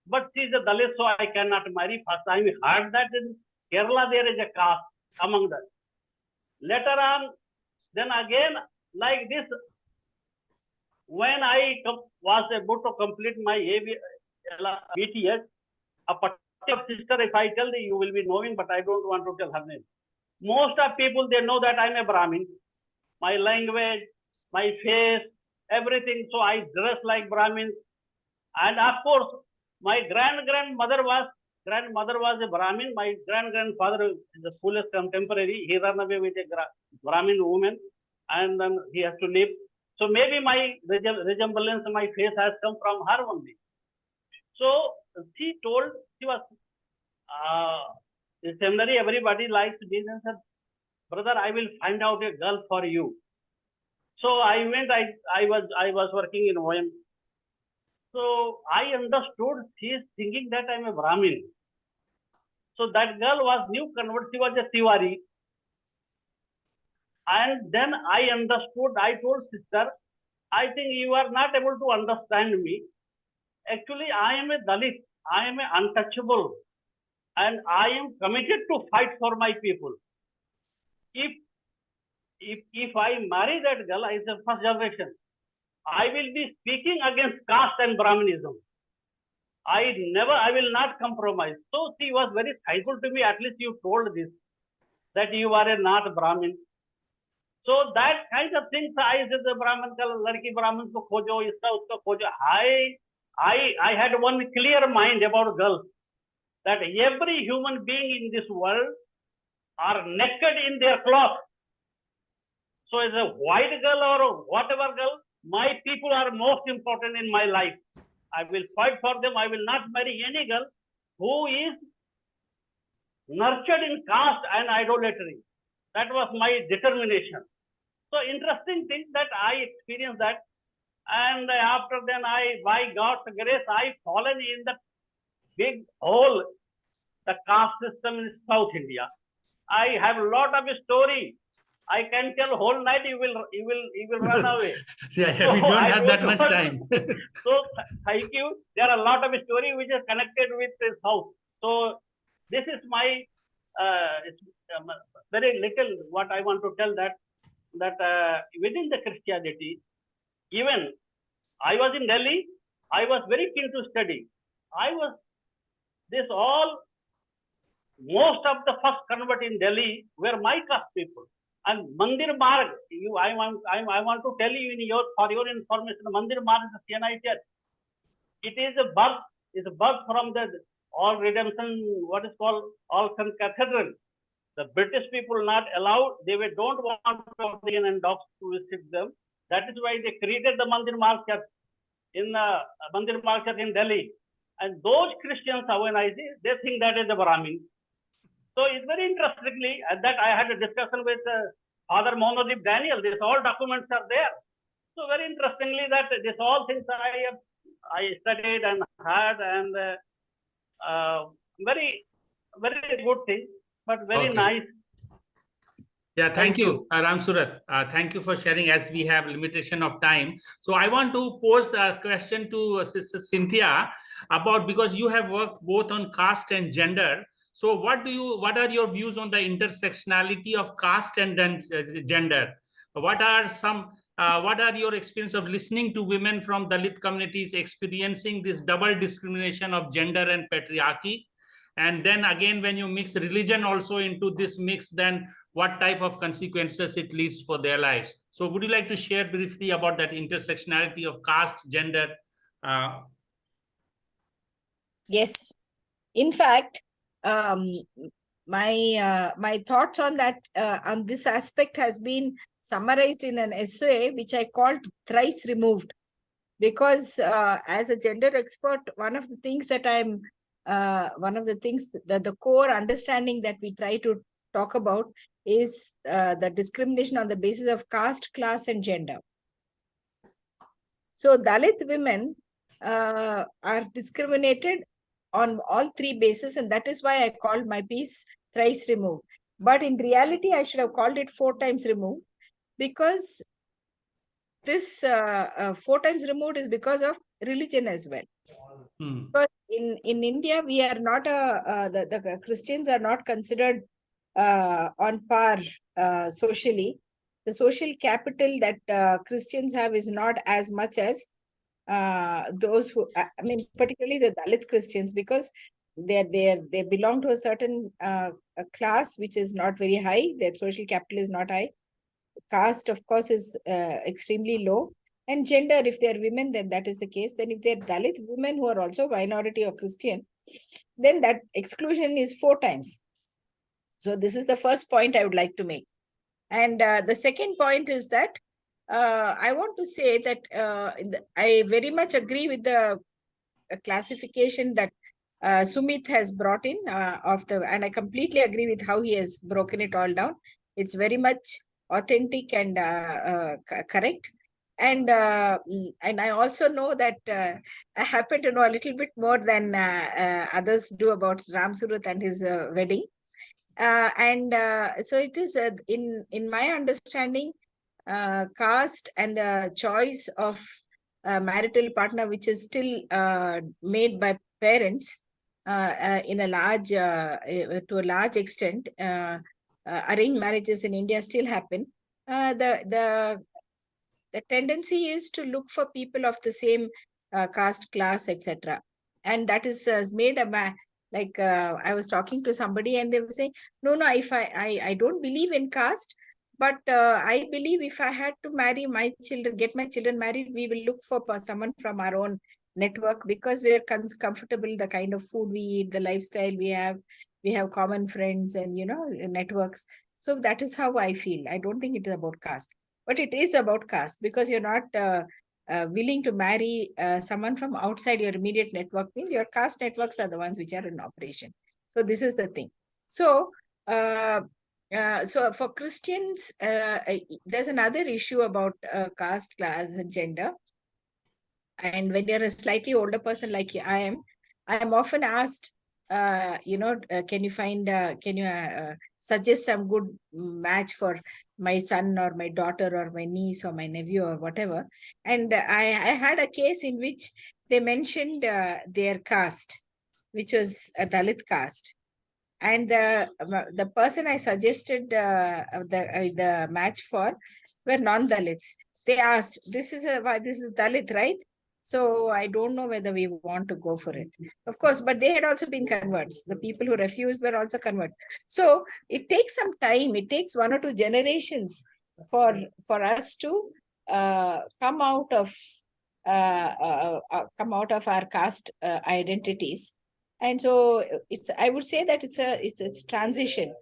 but she is a Dalit, so I cannot marry. First time we heard that in Kerala there is a caste among them. Later on, then again, like this, when I was able to complete my BTS, a particular sister, if I tell you, you will be knowing, but I don't want to tell her name. Most of people, they know that I'm a Brahmin. My language, my face, everything. So I dress like Brahmin. And of course, my grandmother was a Brahmin. My grandfather is the fullest contemporary. He ran away with a Brahmin woman, and then he has to live. So maybe my resemblance, my face has come from her only. So she was in seminary, everybody likes business, and said, brother, I will find out a girl for you. So I went, I was working in OM. So I understood she is thinking that I'm a Brahmin. So that girl was new convert, she was a Tiwari. And then I understood, I told sister, I think you are not able to understand me. Actually, I am a Dalit, I am an untouchable, and I am committed to fight for my people. If I marry that girl, I say first generation, I will be speaking against caste and Brahminism. I will not compromise. So she was very thankful to me. At least you told this, that you are not Brahmin. So that kind of things, I said the Brahmin, Larki Brahmin ko khojo, iska uska khojo. I had one clear mind about girls, that every human being in this world are naked in their cloth. So as a white girl or whatever girl, my people are most important in my life. I will fight for them. I will not marry any girl who is nurtured in caste and idolatry. That was my determination. So interesting thing that I experienced that. And after then, by God's grace, I fallen in the big hole, the caste system in South India. I have a lot of story. I can tell whole night, you will run away. Yeah, we don't have that much time. So thank you. There are a lot of story which is connected with the South. So this is my very little what I want to tell, that within the Christianity, even I was in Delhi, I was very keen to study. Most of the first convert in Delhi were my caste people. And Mandir Marg, I want to tell you for your information, Mandir Marg is a CNI church. It is a birth from the All Redemption, what is called All Saint Cathedral. The British people not allowed, don't want Indian and dogs to visit them. That is why they created the Mandir market in in Delhi. And those Christians, they think that is a Brahmin. So it's very interestingly, that I had a discussion with Father Monodip Daniel. These all documents are there. So very interestingly, that this all things I studied and had, and very good thing, but very nice. Yeah, thank you, Ram Surat. Thank you for sharing, as we have limitation of time. So I want to pose the question to Sister Cynthia about, because you have worked both on caste and gender. So what are your views on the intersectionality of caste and then gender? What are your experience of listening to women from Dalit communities experiencing this double discrimination of gender and patriarchy? And then again, when you mix religion also into this mix, then what type of consequences it leads for their lives? So would you like to share briefly about that intersectionality of caste, gender? Yes. In fact, my thoughts on that, on this aspect, has been summarized in an essay which I called Thrice Removed. Because as a gender expert, one of the things that the core understanding that we try to talk about is the discrimination on the basis of caste, class, and gender. So Dalit women are discriminated on all three bases, and that is why I called my piece Thrice Removed. But in reality, I should have called it 4 times removed, because this 4 times removed is because of religion as well. Because in India, we are not the Christians are not considered on par socially. The social capital that Christians have is not as much as those who, particularly the Dalit Christians, because they belong to a certain a class which is not very high. Their social capital is not high. Caste, of course, is extremely low. And gender, if they're women, then that is the case. Then if they're Dalit women who are also minority or Christian, then that exclusion is 4 times. So this is the first point I would like to make. And the second point is that I want to say that I very much agree with the classification that Sumit has brought in and I completely agree with how he has broken it all down. It's very much authentic and correct. And I also know that I happen to know a little bit more than others do about Ram Surat and his wedding. So it is in my understanding, caste and the choice of a marital partner, which is still made by parents in a large to a large extent. Arranged marriages in India still happen. The tendency is to look for people of the same caste, class, etc. And that is made I was talking to somebody and they were saying, no, if I don't believe in caste, but I believe if I had to marry my children, get my children married, we will look for someone from our own network, because we are comfortable, the kind of food we eat, the lifestyle we have common friends and, networks. So that is how I feel. I don't think it is about caste, but it is about caste, because you're not willing to marry someone from outside your immediate network. Means your caste networks are the ones which are in operation. So this is the thing. So so for Christians, there's another issue about caste, class, and gender. And when you're a slightly older person like I am often asked, can you suggest some good match for my son or my daughter or my niece or my nephew or whatever. And I had a case in which they mentioned their caste, which was a Dalit caste. And the person I suggested the match for were non-Dalits. They asked, this is Dalit, right? So I don't know whether we want to go for it. Of course, but they had also been converts. The people who refused were also converts. So it takes some time. It takes 1 or 2 generations for us to come out of our caste identities. And so I would say that it's a transition.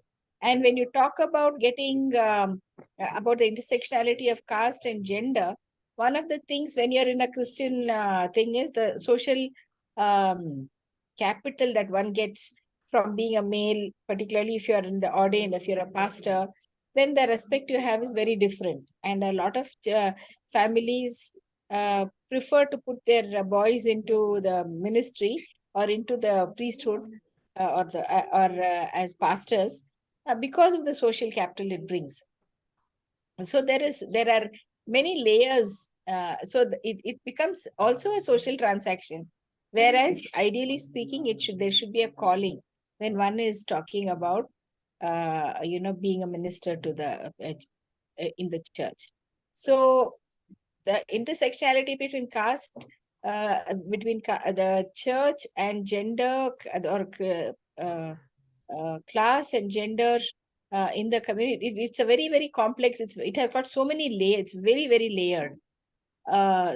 And when you talk about getting about the intersectionality of caste and gender, one of the things when you're in a Christian thing is the social capital that one gets from being a male, particularly if you're in the ordained, if you're a pastor, then the respect you have is very different. And a lot of families prefer to put their boys into the ministry or into the priesthood or as pastors because of the social capital it brings. So there are many layers. So it becomes also a social transaction. Whereas ideally speaking, there should be a calling when one is talking about being a minister to the in the church. So the intersectionality between caste, the church and gender or class and gender in the community, it's a very, very complex. It has got so many layers. It's very, very layered.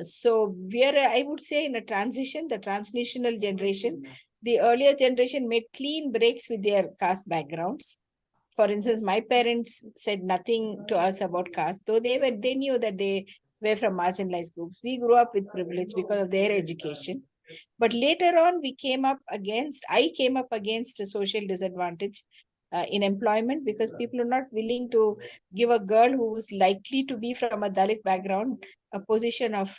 So we are, I would say, in a transition, the transitional generation. The earlier generation made clean breaks with their caste backgrounds. For instance, my parents said nothing to us about caste, though they knew that they were from marginalized groups. We grew up with privilege because of their education. But later on, I came up against a social disadvantage in employment because people are not willing to give a girl who's likely to be from a Dalit background a position of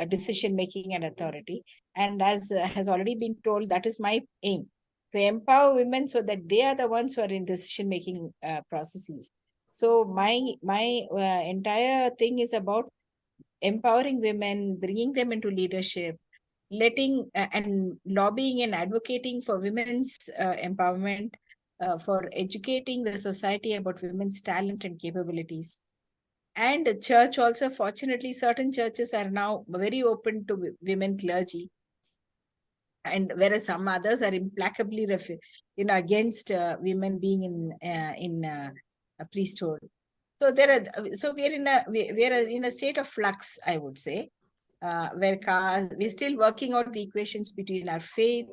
decision making and authority. And as has already been told, that is my aim, to empower women so that they are the ones who are in decision making processes. So my entire thing is about empowering women, bringing them into leadership, letting and lobbying and advocating for women's empowerment, for educating the society about women's talent and capabilities. And the church also, fortunately, certain churches are now very open to women clergy, and whereas some others are implacably against women being in a priesthood. So we are in a state of flux, I would say, where we're still working out the equations between our faith,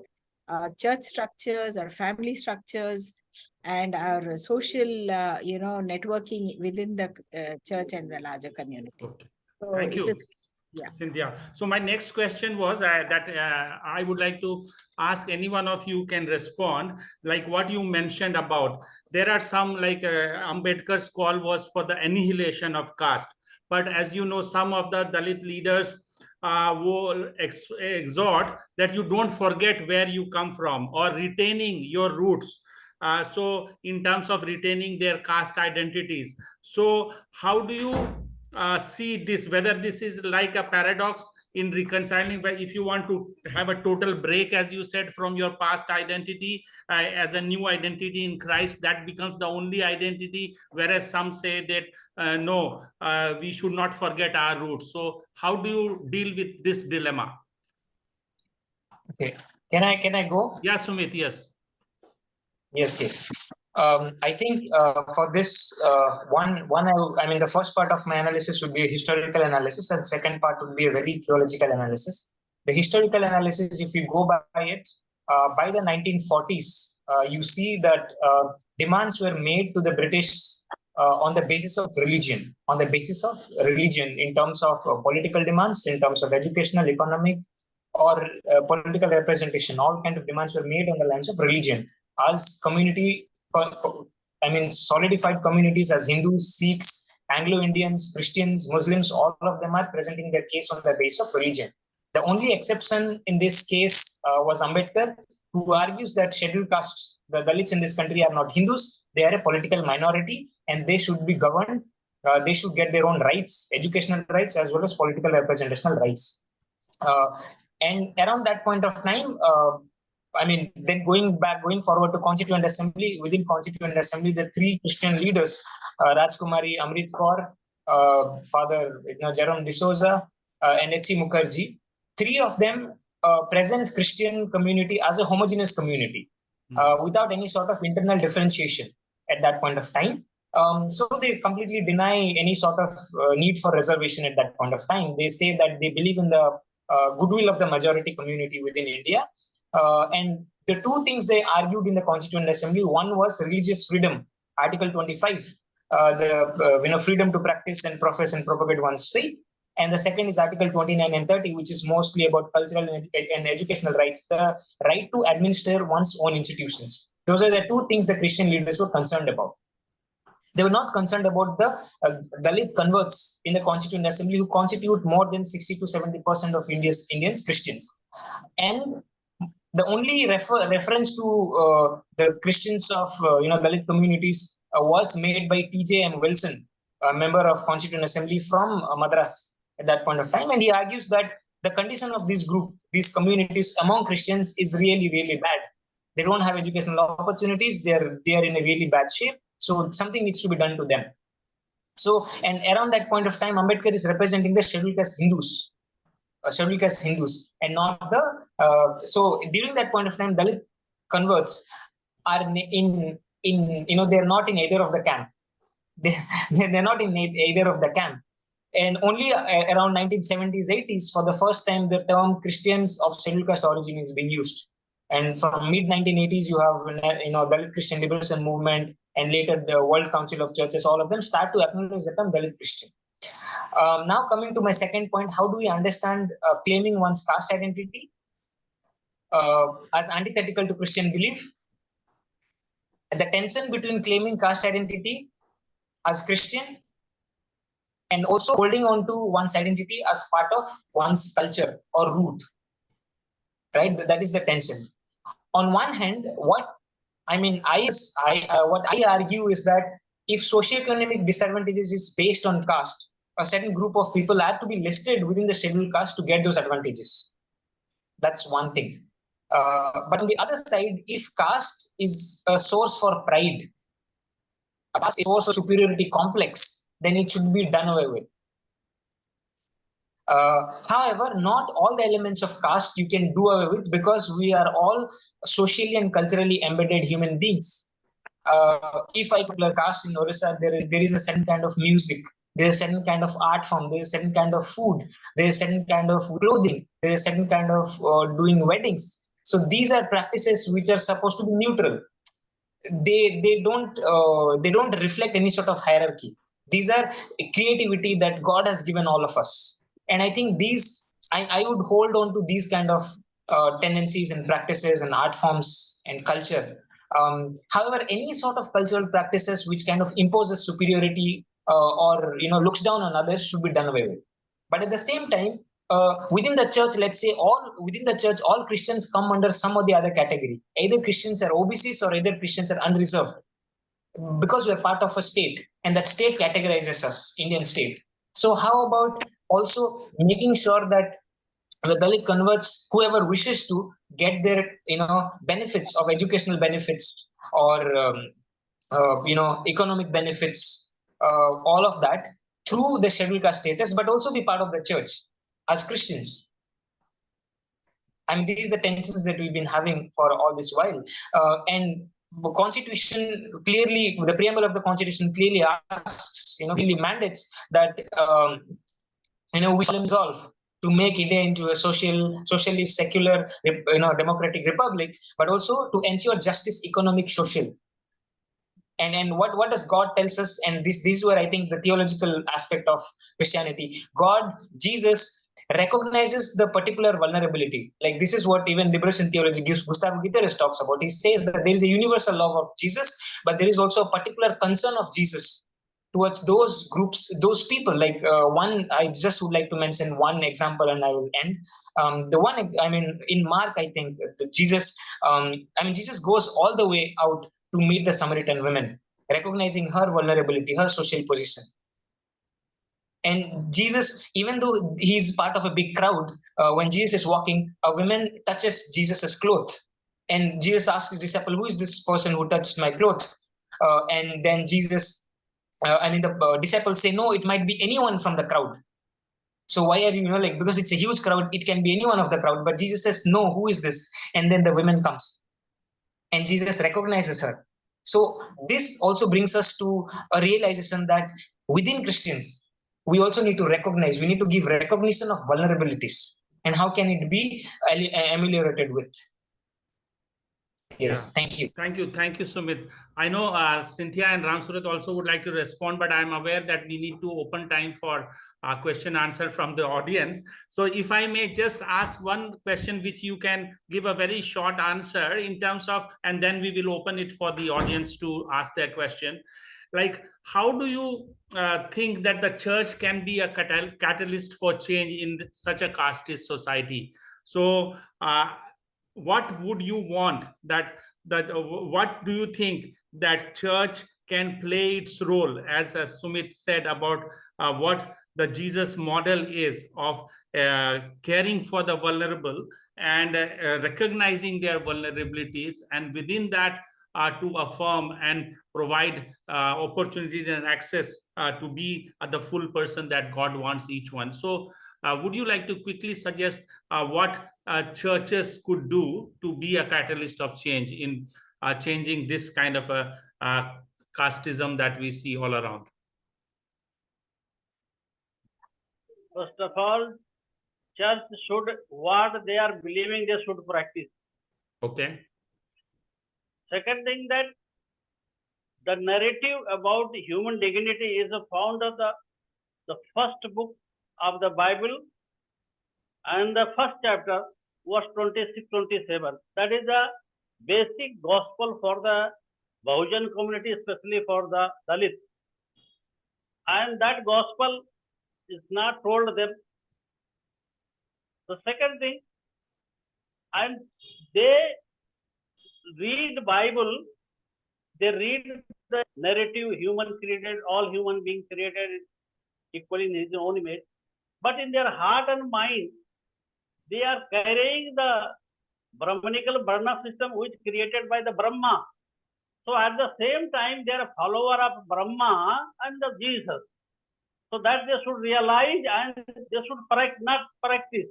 our church structures, our family structures, and our social, networking within the church and the larger community. Okay. So Thank you, yeah. Cynthia. So my next question was that I would like to ask any one of you can respond, like what you mentioned about. There are some like Ambedkar's call was for the annihilation of caste. But as you know, some of the Dalit leaders will exhort that you don't forget where you come from or retaining your roots. So in terms of retaining their caste identities. So how do you see this, whether this is like a paradox in reconciling, where if you want to have a total break, as you said, from your past identity as a new identity in Christ, that becomes the only identity, whereas some say that no, we should not forget our roots. So how do you deal with this dilemma? Okay, can I go? Yeah, Sumit, yes. Yes. I think for this I mean the first part of my analysis would be a historical analysis, and second part would be a very theological analysis. The historical analysis, if you go by it, by the 1940s, you see that demands were made to the British on the basis of religion, in terms of political demands, in terms of educational, economic, or political representation. All kind of demands were made on the lines of religion. As community, solidified communities as Hindus, Sikhs, Anglo-Indians, Christians, Muslims, all of them are presenting their case on the basis of religion. The only exception in this case was Ambedkar, who argues that scheduled castes, the Dalits in this country, are not Hindus. They are a political minority and they should be governed. They should get their own rights, educational rights, as well as political representational rights. And around that point of time, then going forward to Constituent Assembly, within Constituent Assembly, the three Christian leaders, Rajkumari, Amrit Kaur, Father Jerome D'Souza, and H.C. Mukherjee, three of them present Christian community as a homogeneous community, without any sort of internal differentiation at that point of time. So they completely deny any sort of need for reservation at that point of time. They say that they believe in the goodwill of the majority community within India, and the two things they argued in the Constituent Assembly, one was religious freedom, Article 25, the freedom to practice and profess and propagate one's faith. And the second is Article 29 and 30, which is mostly about cultural and educational rights, the right to administer one's own institutions. Those are the two things the Christian leaders were concerned about. They were not concerned about the Dalit converts in the Constituent Assembly, who constitute more than 60 to 70% of Indians Christians. And the only reference to the Christians of Dalit communities was made by T.J.M. Wilson, a member of Constituent Assembly from Madras at that point of time, and he argues that the condition of this group, these communities among Christians, is really, really bad. They don't have educational opportunities. They are in a really bad shape. So something needs to be done to them. So, and around that point of time, Ambedkar is representing the scheduled caste Hindus, and not the. So during that point of time, Dalit converts are they're not in either of the camp. They're not in either of the camp. And only around 1970s, 80s, for the first time, the term Christians of scheduled caste origin is being used. And from mid-1980s, you have Dalit Christian Liberation Movement, and later the World Council of Churches. All of them start to acknowledge the term Dalit Christian. Now coming to my second point, how do we understand claiming one's caste identity as antithetical to Christian belief? The tension between claiming caste identity as Christian and also holding on to one's identity as part of one's culture or root, right? That is the tension. On one hand, what I argue is that if socioeconomic disadvantages is based on caste, a certain group of people have to be listed within the scheduled caste to get those advantages. That's one thing. But on the other side, if caste is a source for pride, a caste is a source of superiority complex, then it should be done away with. However, not all the elements of caste you can do away with, because we are all socially and culturally embedded human beings. If I particular caste in Orissa, there is a certain kind of music, there is a certain kind of art form, there is a certain kind of food, there is a certain kind of clothing, there is a certain kind of doing weddings. So these are practices which are supposed to be neutral. They don't reflect any sort of hierarchy. These are creativity that God has given all of us. And I think I would hold on to these kind of tendencies and practices and art forms and culture. However, any sort of cultural practices which kind of imposes superiority or looks down on others should be done away with. But at the same time, within the church, let's say all Christians come under some or the other category. Either Christians are OBCs or either Christians are unreserved, because we are part of a state, and that state categorizes us, Indian state. So how about also making sure that the Dalit converts, whoever wishes to, get their benefits of educational benefits or economic benefits, all of that through the scheduled caste status, but also be part of the church as Christians. I mean, these are the tensions that we've been having for all this while. And the Constitution clearly, the preamble of the Constitution clearly asks, clearly mandates that, we shall resolve to make India into a socially secular, democratic republic, but also to ensure justice, economic, social. And what does God tells us? And this is where I think the theological aspect of Christianity, Jesus recognizes the particular vulnerability. Like, this is what even liberation theology gives. Gustavo Guterres talks about. He says that there is a universal love of Jesus, but there is also a particular concern of Jesus towards those groups, those people. Like I just would like to mention one example, and I will end. In Mark, I think Jesus goes all the way out to meet the Samaritan woman, recognizing her vulnerability, her social position. And Jesus, even though he's part of a big crowd, when Jesus is walking, a woman touches Jesus's cloth. And Jesus asks his disciple, who is this person who touched my cloth? And then the disciples say, no, it might be anyone from the crowd. So why are you, because it's a huge crowd, it can be anyone of the crowd. But Jesus says, no, who is this? And then the woman comes. And Jesus recognizes her. So this also brings us to a realization that within Christians, we also need to recognize, we need to give recognition of vulnerabilities. And how can it be ameliorated with? Yes, thank you. Thank you, Sumit. I know Cynthia and Ramsurat also would like to respond, but I'm aware that we need to open time for question answer from the audience. So if I may just ask one question, which you can give a very short answer in terms of, and then we will open it for the audience to ask their question. Like, how do you think that the church can be a catalyst for change in such a casteist society? So, what would you want that what do you think that church can play its role, as Sumit said about what the Jesus model is of caring for the vulnerable and recognizing their vulnerabilities, and within that to affirm and provide opportunity and access to be the full person that God wants each one. So would you like to quickly suggest what churches could do to be a catalyst of change in changing this kind of a casteism that we see all around? First of all, church should, what they are believing, they should practice. Okay. Second thing, that the narrative about human dignity is found in the first book of the Bible and the first chapter, verse 26-27. That is the basic gospel for the Bahujan community, especially for the Dalits. And that gospel is not told them. The second thing, and they read Bible, they read the narrative, human created, all human beings created equally in his own image. But in their heart and mind, they are carrying the Brahmanical Varna system which created by the Brahma. So at the same time, they are a follower of Brahma and the Jesus. So that they should realize and they should not practice.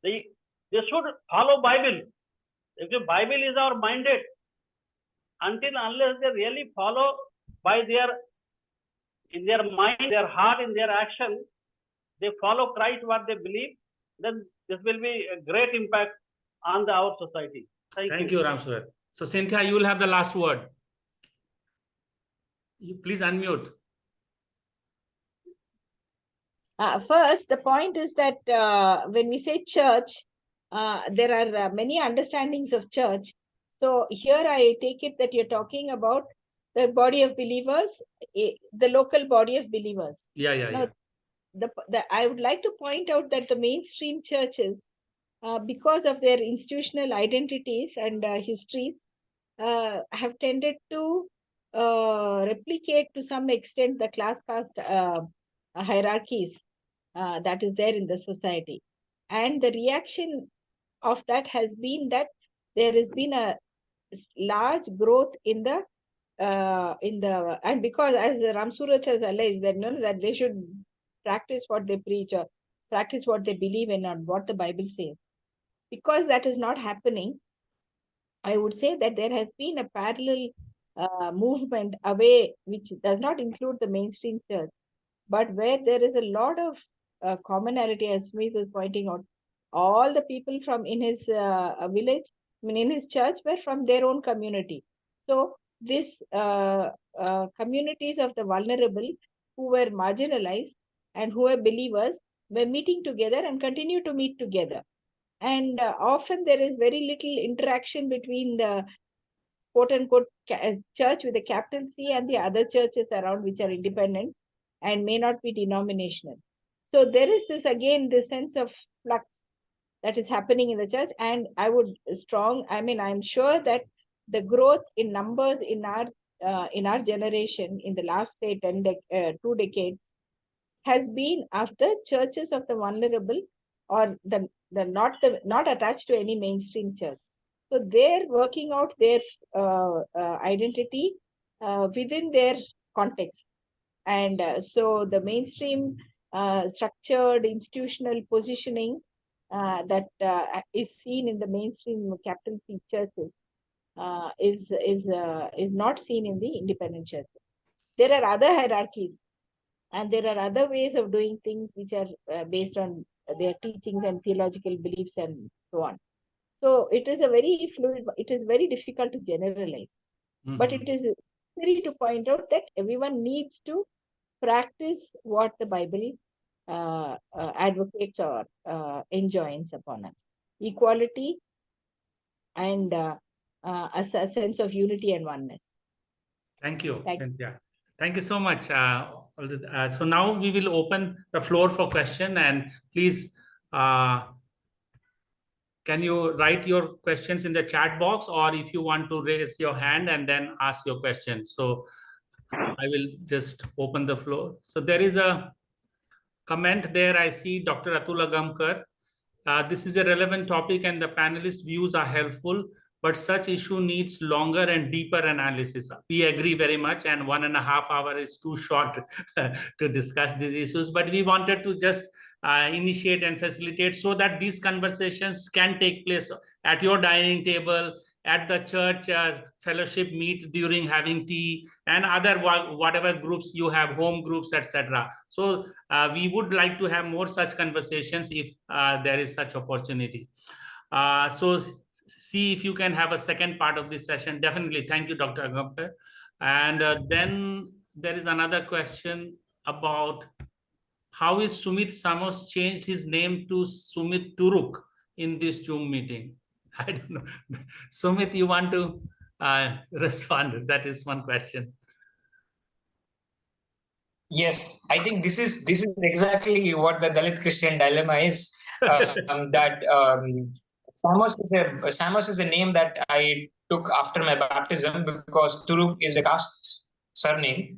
They should follow Bible. If the Bible is our mandate, until unless they really follow by in their mind, their heart, in their action, they follow Christ what they believe, then this will be a great impact on our society. Thank you, Ramsurat. So Cynthia, you will have the last word. You please unmute. First, the point is that when we say church, there are many understandings of church. So here I take it that you're talking about the body of believers, the local body of believers. Yeah. I would like to point out that the mainstream churches, because of their institutional identities and histories, have tended to replicate to some extent the class caste hierarchies that is there in the society. And the reaction of that has been that there has been a large growth in the and because, as Ramsurat has alleged, that they should practice what they preach or practice what they believe in and what the Bible says. Because that is not happening, I would say that there has been a parallel movement away, which does not include the mainstream church, but where there is a lot of commonality, as Smith was pointing out. All the people from in his village, in his church, were from their own community. So these communities of the vulnerable who were marginalized and who were believers were meeting together and continue to meet together. And often there is very little interaction between the quote-unquote church with a capital C and the other churches around, which are independent and may not be denominational. So there is this, again, this sense of flux that is happening in the church. And I'm sure that the growth in numbers in our generation in the last, say, 2 decades has been of the churches of the vulnerable, or the not attached to any mainstream church. So they're working out their identity within their context. And so the mainstream structured institutional positioning that is seen in the mainstream capital C churches is not seen in the independent churches. There are other hierarchies, and there are other ways of doing things which are based on their teachings and theological beliefs and so on. So it is a very fluid, it is very difficult to generalize. But it is necessary to point out that everyone needs to practice what the Bible advocates or enjoins upon us. Equality and a sense of unity and oneness. Thank you, Thank Cynthia. Thank you so much. So now we will open the floor for question, and please, can you write your questions in the chat box, or if you want to raise your hand and then ask your question. So I will just open the floor. So there is a comment there. I see Dr. Atul Agamkar. This is a relevant topic and the panelist views are helpful, but such issue needs longer and deeper analysis. We agree very much, and 1.5 hours is too short to discuss these issues, but we wanted to just initiate and facilitate so that these conversations can take place at your dining table, at the church fellowship meet during having tea, and other whatever groups you have, home groups, etc. So we would like to have more such conversations if there is such opportunity. So see if you can have a second part of this session. Definitely. Thank you, Dr. Agamkar. And then there is another question about how is Sumit Samos changed his name to Sumit Turuk in this Zoom meeting? I don't know. Sumit, you want to respond? That is one question. Yes, I think this is exactly what the Dalit Christian dilemma is. Samos is a name that I took after my baptism because Turuk is a caste surname,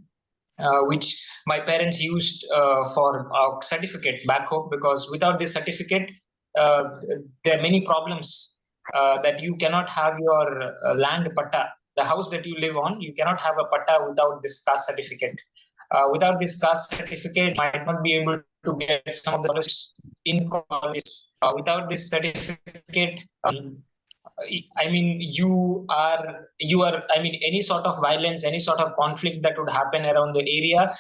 which my parents used for a certificate back home, because without this certificate, there are many problems that you cannot have your land patta, the house that you live on, you cannot have a patta without this caste certificate. Without this caste certificate, you might not be able to get some of the scholarships in college. Without this certificate, I mean, any sort of violence, any sort of conflict that would happen around the area,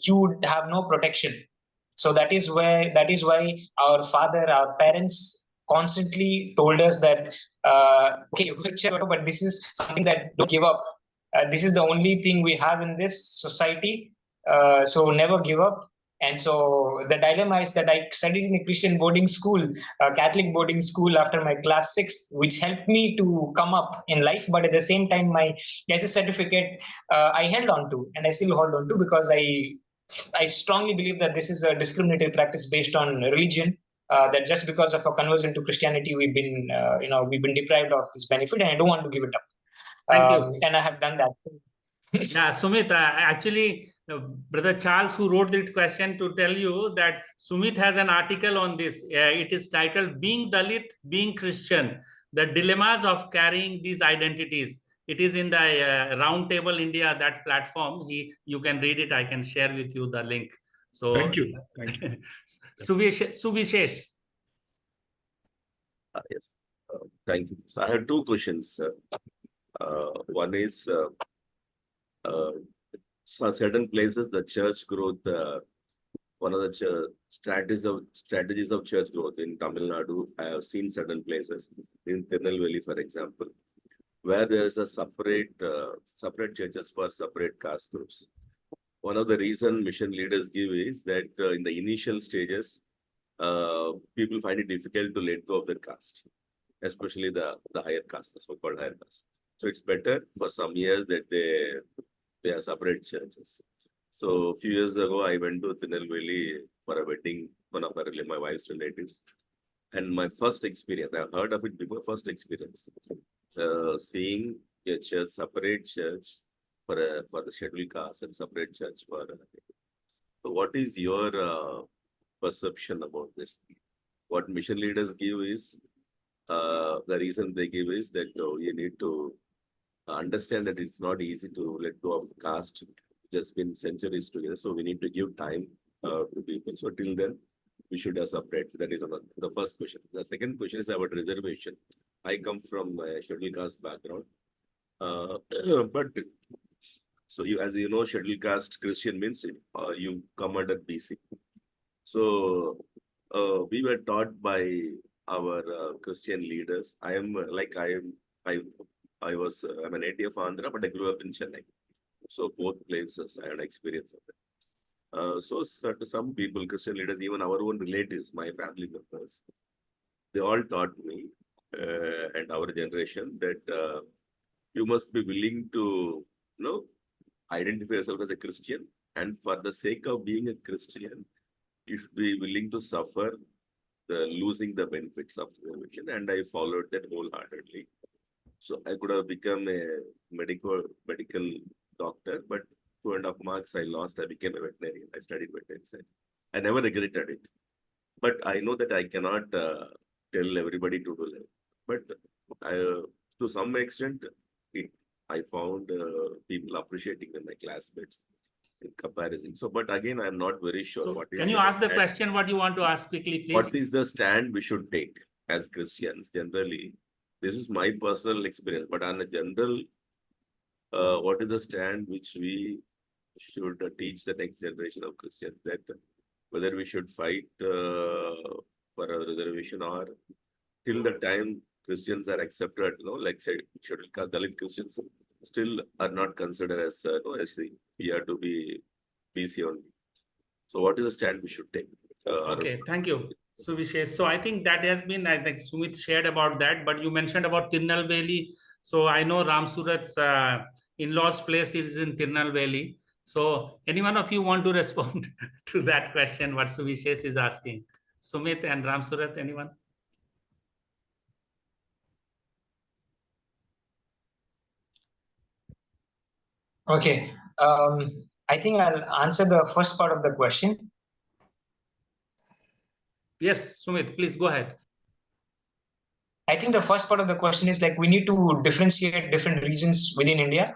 you would have no protection. So that is why our parents constantly told us that, okay, but this is something that don't give up. This is the only thing we have in this society. So never give up. And so the dilemma is that I studied in a Christian boarding school, a Catholic boarding school after my class 6, which helped me to come up in life. But at the same time, my SS certificate, I held on to, and I still hold on to, because I strongly believe that this is a discriminatory practice based on religion. That just because of a conversion to Christianity, we've been deprived of this benefit, and I don't want to give it up. Thank you. And I have done that. Yeah, Sumit, actually, Brother Charles, who wrote this question, to tell you that Sumit has an article on this. It is titled "Being Dalit, Being Christian: The Dilemmas of Carrying These Identities." It is in the Roundtable India, that platform. You can read it. I can share with you the link. So thank you. Suvishesh. Yes, thank you. So I have two questions. One is, so certain places the church growth, one of the strategies of church growth in Tamil Nadu, I have seen certain places in Tirunelveli, for example, where there is a separate churches for separate caste groups. One of the reason mission leaders give is that in the initial stages, people find it difficult to let go of their caste, especially the higher caste, the so-called higher caste. So it's better for some years that they are separate churches. So a few years ago, I went to Tirunelveli for a wedding, one of my wife's relatives. And my first experience, I've heard of it before, first experience, seeing a church, separate church for the scheduled caste and separate church for. So what is your perception about this? What mission leaders give is, the reason they give is that you need to understand that it's not easy to let go of caste, just been centuries together. So we need to give time to people. So till then, we should have separate. That is the first question. The second question is about reservation. I come from a scheduled caste background. But so you, as you know, scheduled caste Christian means you come under BC. So we were taught by our Christian leaders. I'm a native of Andhra, but I grew up in Chennai. So both places I had experience of it. So some people, Christian leaders, even our own relatives, my family members, they all taught me and our generation that you must be willing to, identify yourself as a Christian, and for the sake of being a Christian, you should be willing to suffer losing the benefits of the religion, and I followed that wholeheartedly. So I could have become a medical doctor, but 2.5 marks I lost. I became a veterinarian. I studied veterinary science. I never regretted it. But I know that I cannot tell everybody to do that. But to some extent, I found people appreciating in my classmates in comparison. So, but again, I'm not very sure. So can you ask the question what you want to ask quickly, please? What is the stand we should take as Christians generally? This is my personal experience, but on a general, what is the stand which we should teach the next generation of Christians, that whether we should fight for a reservation, or till the time Christians are accepted, like say, Dalit Christians still are not considered as we are to be BC only. So what is the stand we should take? Okay, thank you. So Vishesh, so I think that has been, I think Sumit shared about that, but you mentioned about Tirunelveli. So I know Ram Surat's in-laws place is in Tirunelveli. So any one of you want to respond to that question, what Vishesh is asking? Sumit and Ram Surat, anyone? Okay. I think I'll answer the first part of the question. Yes, Sumit, please go ahead. I think the first part of the question is like we need to differentiate different regions within India.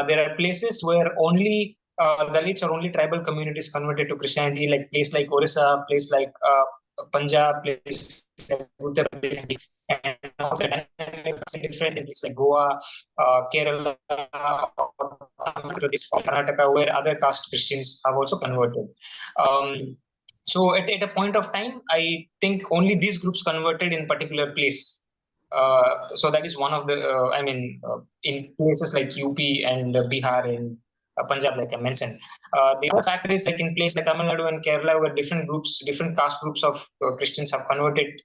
There are places where only Dalits or only tribal communities converted to Christianity, like place like Orissa, place like Punjab, place like Uttar Pradesh, and different in places like Goa, Kerala, Karnataka, where other caste Christians have also converted. So at a point of time, I think only these groups converted in particular place. So that is one of the, in places like UP and Bihar and Punjab, like I mentioned. The other factor is like in places like Tamil Nadu and Kerala, where different groups, different caste groups of Christians have converted.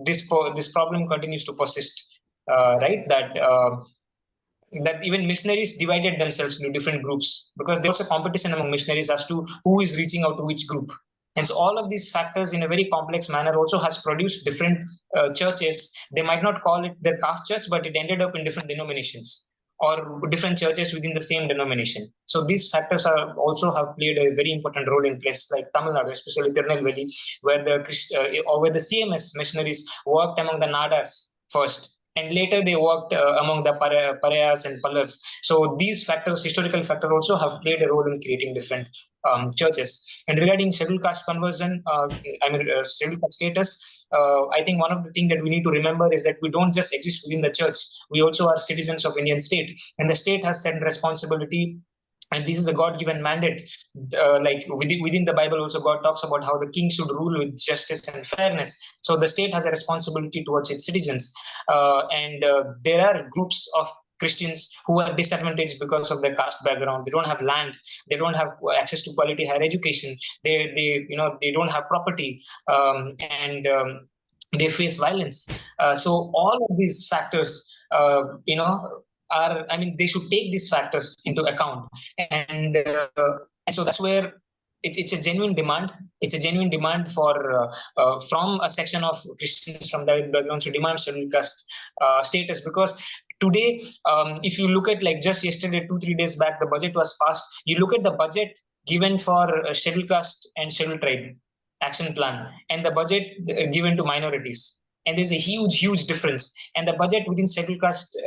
This problem continues to persist, right? That even missionaries divided themselves into different groups, because there was a competition among missionaries as to who is reaching out to which group. And so all of these factors in a very complex manner also has produced different churches. They might not call it the caste church, but it ended up in different denominations or different churches within the same denomination. So these factors are also have played a very important role in places like Tamil Nadu, especially Tirunelveli, where the CMS missionaries worked among the Nadars first, and later they worked among the Parayas and Pallars. So these factors, historical factors, also have played a role in creating different churches. And regarding scheduled caste conversion, scheduled caste status, I think one of the things that we need to remember is that we don't just exist within the church. We also are citizens of Indian state, and the state has set responsibility. And this is a God-given mandate. Like within the Bible, also God talks about how the king should rule with justice and fairness. So the state has a responsibility towards its citizens. And there are groups of Christians who are disadvantaged because of their caste background. They don't have land. They don't have access to quality higher education. They don't have property, and they face violence. So all of these factors, they should take these factors into account. And so that's where it's a genuine demand. It's a genuine demand for from a section of Christians from that background to demand scheduled caste status, because today, if you look at like just yesterday, 2-3 days back, the budget was passed. You look at the budget given for scheduled caste and scheduled tribe action plan and the budget given to minorities. And there's a huge difference. And the budget within scheduled caste,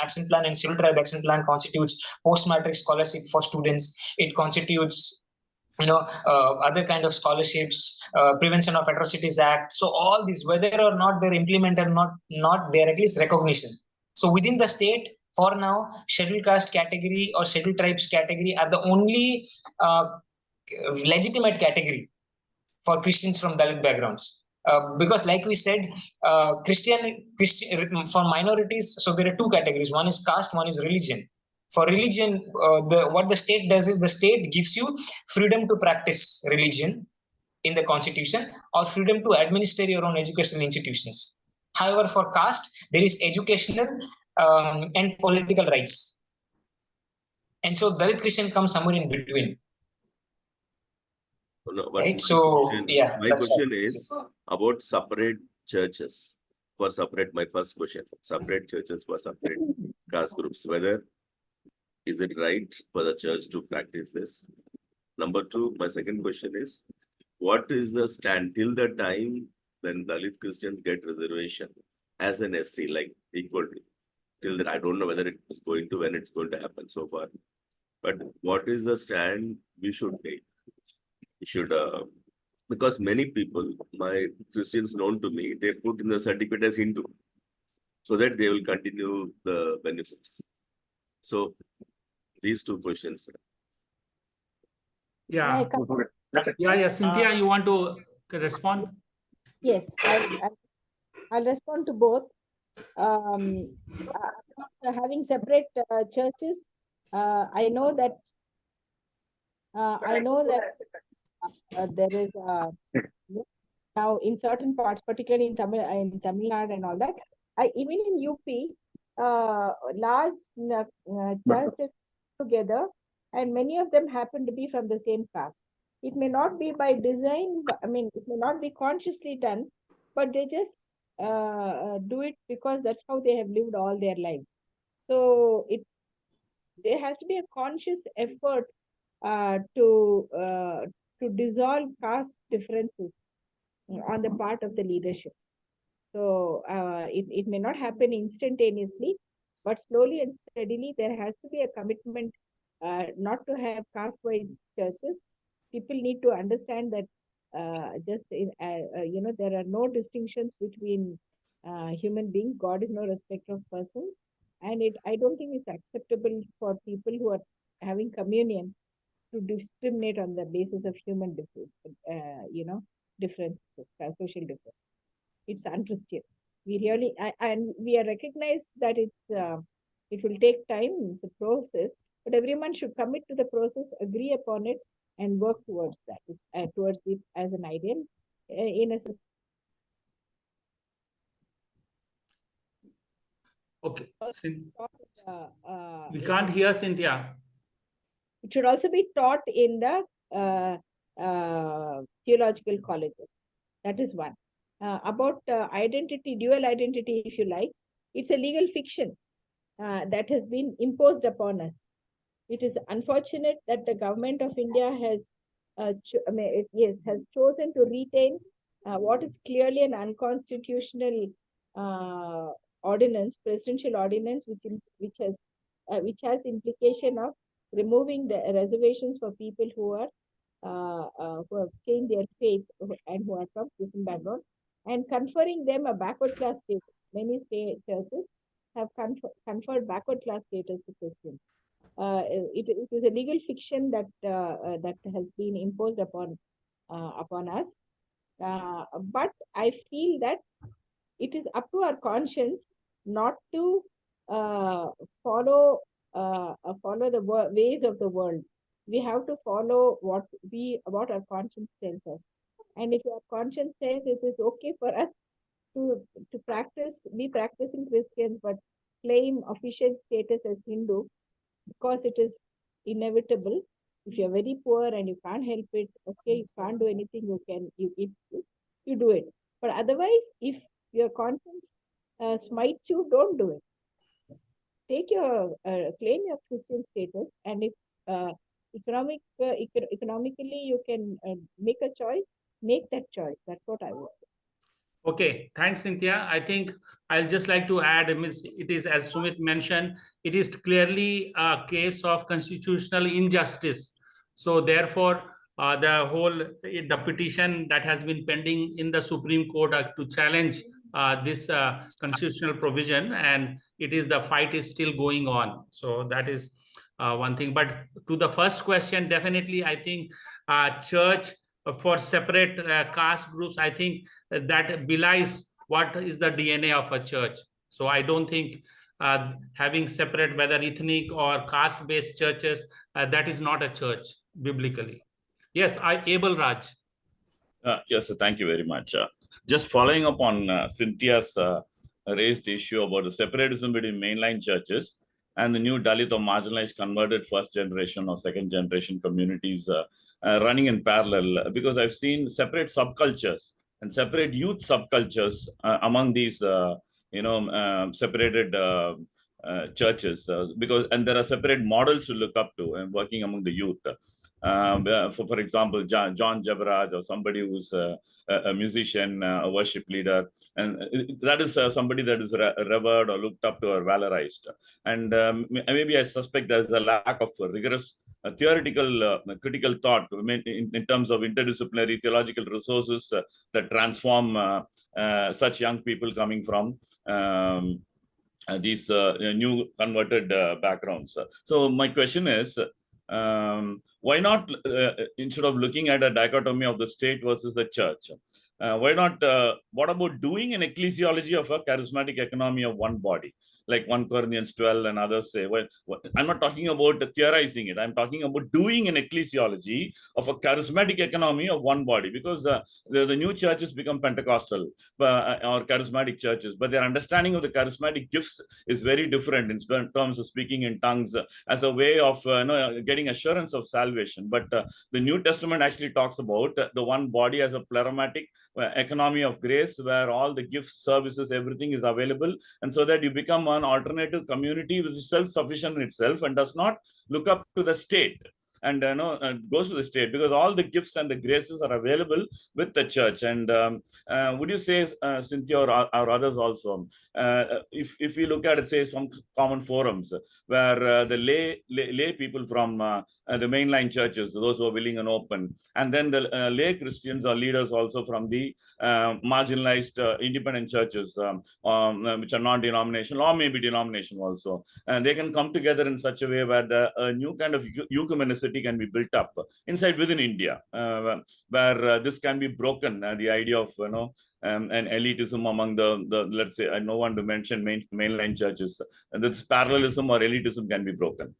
action plan and scheduled tribe action plan constitutes post-matric scholarship for students. It constitutes, other kind of scholarships, Prevention of Atrocities Act. So all these, whether or not they're implemented or not, they're at least recognition. So within the state, for now, scheduled caste category or scheduled tribes category are the only legitimate category for Christians from Dalit backgrounds. because like we said, Christian for minorities, so there are two categories. One is caste, one is religion. For religion, what the state does is the state gives you freedom to practice religion in the constitution, or freedom to administer your own educational institutions. However, for caste, there is educational and political rights. And so Dalit Christian comes somewhere in between. No, but right? So, yeah. my question is about separate churches. For separate, my first question, separate churches for separate caste groups. Whether is it right for the church to practice this? Number two, my second question is, what is the stand till the time when Dalit Christians get reservation as an SC, like equally? Till that, I don't know whether it's going to, when it's going to happen so far. But what is the stand we should take? We should, because many people, my Christians known to me, they put in the certificate as Hindu, so that they will continue the benefits. So these two questions. Yeah. Yeah, Cynthia, you want to respond? Yes, I'll respond to both. Having separate churches, I know that there is now in certain parts, particularly in Tamil Nadu and all that. Even in UP, large churches together, and many of them happen to be from the same caste. It may not be by design, I mean, it may not be consciously done, but they just do it because that's how they have lived all their life. So there has to be a conscious effort to dissolve caste differences on the part of the leadership. So it may not happen instantaneously, but slowly and steadily there has to be a commitment not to have caste-wise churches. People need to understand that there are no distinctions between human beings. God is no respecter of persons, and I don't think it's acceptable for people who are having communion to discriminate on the basis of human differences, social difference. It's unchristian. We really and we are recognized that it will take time. It's a process, but everyone should commit to the process, agree upon it, and work towards that, towards it as an ideal in a society. Okay. We can't hear Cynthia. It should also be taught in the theological colleges. That is one. About identity, dual identity, if you like, it's a legal fiction that has been imposed upon us. It is unfortunate that the government of India has chosen to retain what is clearly an unconstitutional ordinance, presidential ordinance, which has implication of removing the reservations for people who have changed their faith and who are from Christian background, and conferring them a backward class status. Many churches have conferred backward class status to Christians. It is a legal fiction that has been imposed upon us. But I feel that it is up to our conscience not to follow the ways of the world. We have to follow what our conscience tells us. And if our conscience says it is okay for us to be practicing Christians, but claim official status as Hindu, because it is inevitable. If you're very poor and you can't help it, okay, you can't do anything, you do it. But otherwise, if your conscience smites you, don't do it. Claim your Christian status, and if economically you can make a choice, make that choice. That's what I would say. Okay, thanks, Cynthia. I think I'll just like to add, it is, as Sumit mentioned, it is clearly a case of constitutional injustice. So therefore, the petition that has been pending in the Supreme Court to challenge this constitutional provision, and the fight is still going on. So that is one thing. But to the first question, definitely, I think church for separate caste groups, I think that belies what is the DNA of a church. So I don't think having separate, whether ethnic or caste-based churches, that is not a church biblically. Yes, Abel Raj. Yes, sir, thank you very much. Just following up on Cynthia's raised issue about the separatism between mainline churches and the new Dalit or marginalized converted first generation or second generation communities running in parallel, because I've seen separate subcultures and separate youth subcultures among these, separated churches, and there are separate models to look up to and working among the youth. For example, John Jabaraj, or somebody who's a musician, a worship leader, and that is somebody that is revered or looked up to or valorized. And maybe I suspect there's a lack of rigorous theoretical critical thought in terms of interdisciplinary theological resources that transform such young people coming from these new converted backgrounds. So my question is, why not, instead of looking at a dichotomy of the state versus the church, why not, what about doing an ecclesiology of a charismatic economy of one body? Like 1 Corinthians 12 and others say, well, I'm not talking about theorizing it. I'm talking about doing an ecclesiology of a charismatic economy of one body, because the new churches become Pentecostal or charismatic churches, but their understanding of the charismatic gifts is very different in terms of speaking in tongues as a way of getting assurance of salvation. But the New Testament actually talks about the one body as a pluralistic economy of grace, where all the gifts, services, everything is available, and so that you become an alternative community which is self-sufficient in itself and does not look up to the state and goes to the state, because all the gifts and the graces are available with the church. And would you say, Cynthia or others also, if we look at it, say some common forums where the lay people from the mainline churches, those who are willing and open, and then the lay Christians or leaders also from the marginalized independent churches, which are non-denominational or maybe denominational also, and they can come together in such a way where a new kind of ecumenicity can be built up within India, where this can be broken. The idea of an elitism among the let's say, I don't want to mention mainline churches, and this parallelism or elitism can be broken.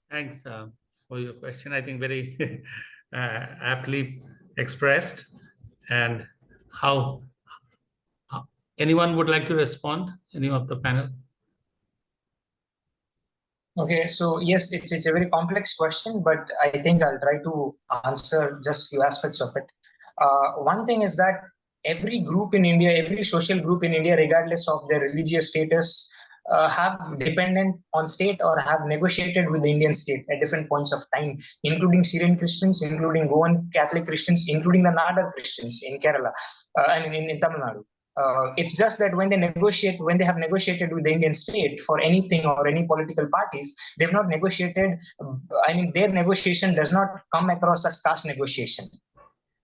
Thanks for your question. I think very aptly expressed. And how anyone would like to respond? Any of the panel? Okay, so yes, it's a very complex question, but I think I'll try to answer just few aspects of it. One thing is that every group in India, every social group in India, regardless of their religious status, have dependent on state or have negotiated with the Indian state at different points of time, including Syrian Christians, including Goan Catholic Christians, including the Nadar Christians in Kerala, in Tamil Nadu. It's just that when they have negotiated with the Indian state for anything or any political parties, they've not negotiated. Their negotiation does not come across as caste negotiation.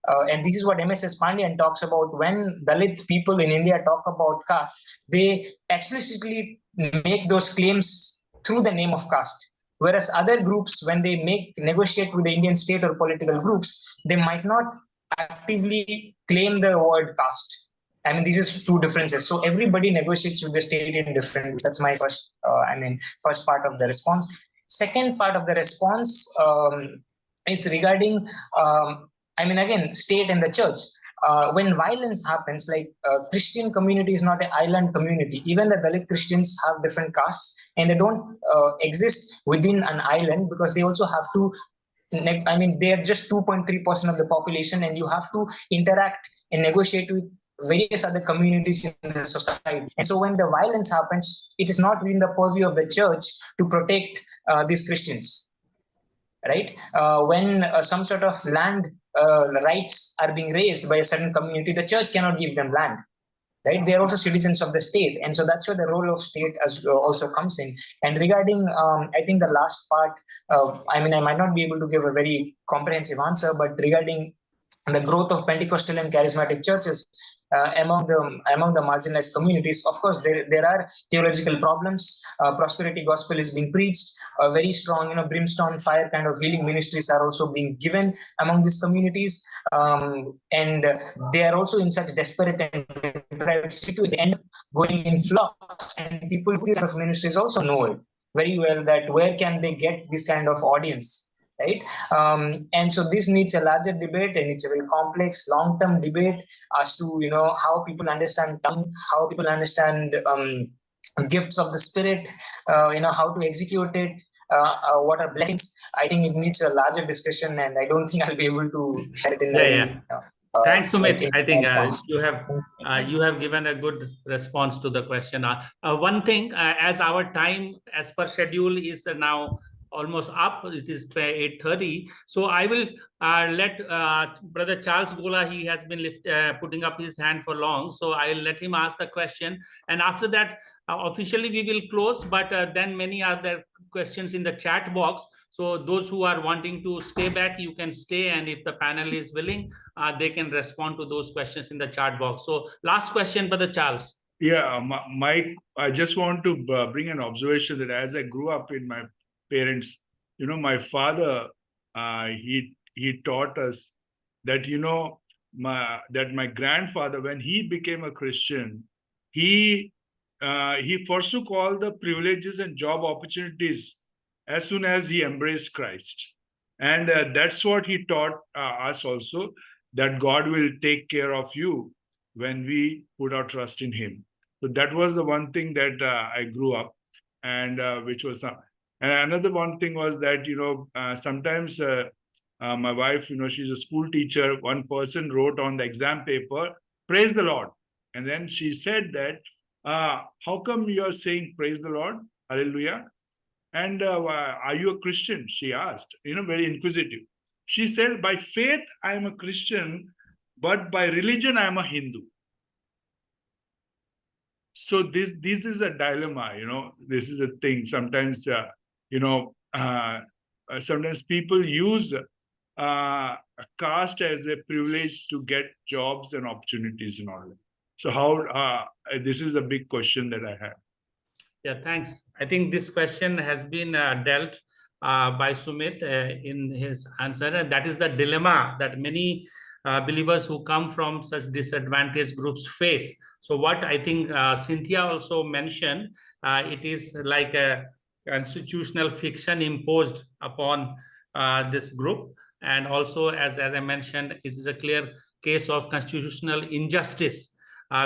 And this is what M.S.S. Pandian talks about. When Dalit people in India talk about caste, they explicitly make those claims through the name of caste. Whereas other groups, when they negotiate with the Indian state or political groups, they might not actively claim the word caste. This is two differences. So everybody negotiates with the state in different. That's my first part of the response. Second part of the response is regarding, again, state and the church. When violence happens, like Christian community is not an island community. Even the Dalit Christians have different castes, and they don't exist within an island, because they also have to. They are just 2.3% of the population, and you have to interact and negotiate with various other communities in the society. And so when the violence happens, it is not within the purview of the church to protect these Christians, right? When some sort of land rights are being raised by a certain community, the church cannot give them land, right? They are also citizens of the state. And so that's where the role of state also comes in. And regarding, I think the last part, I might not be able to give a very comprehensive answer, but regarding the growth of Pentecostal and charismatic churches among the marginalized communities. Of course, there are theological problems. Prosperity gospel is being preached. Very strong, brimstone fire kind of healing ministries are also being given among these communities, and they are also in such desperate and deprived situations. They end up going in flocks, and people who these kind of ministries also know it very well, that where can they get this kind of audience, right? And so this needs a larger debate, and it's a very complex, long-term debate as to how people understand tongue, how people understand gifts of the spirit, how to execute it, what are blessings. I think it needs a larger discussion, and I don't think I'll be able to share it in Thanks, Sumit. I think points. you have given a good response to the question. One thing, as our time as per schedule is now almost up, it is 8:30. So I will let Brother Charles Gola, he has been putting up his hand for long. So I'll let him ask the question. And after that, officially we will close, but then many other questions in the chat box. So those who are wanting to stay back, you can stay. And if the panel is willing, they can respond to those questions in the chat box. So last question, Brother Charles. Yeah, Mike, I just want to bring an observation that as I grew up in my parents, my father, he taught us that, that my grandfather, when he became a Christian, he forsook all the privileges and job opportunities as soon as he embraced Christ. And that's what he taught us also, that God will take care of you when we put our trust in him. So that was the one thing that I grew up, and which was... And another one thing was that, sometimes my wife, she's a school teacher. One person wrote on the exam paper, "Praise the Lord." And then she said that, how come you're saying praise the Lord? Hallelujah. And are you a Christian? She asked, very inquisitive. She said, by faith, I am a Christian, but by religion, I am a Hindu. So this is a dilemma, this is a thing. Sometimes, sometimes people use caste as a privilege to get jobs and opportunities and all that. So how, this is a big question that I have. Yeah, thanks. I think this question has been dealt by Sumit in his answer. And that is the dilemma that many believers who come from such disadvantaged groups face. So what I think Cynthia also mentioned, it is like a constitutional fiction imposed upon this group. And also, as I mentioned, it is a clear case of constitutional injustice,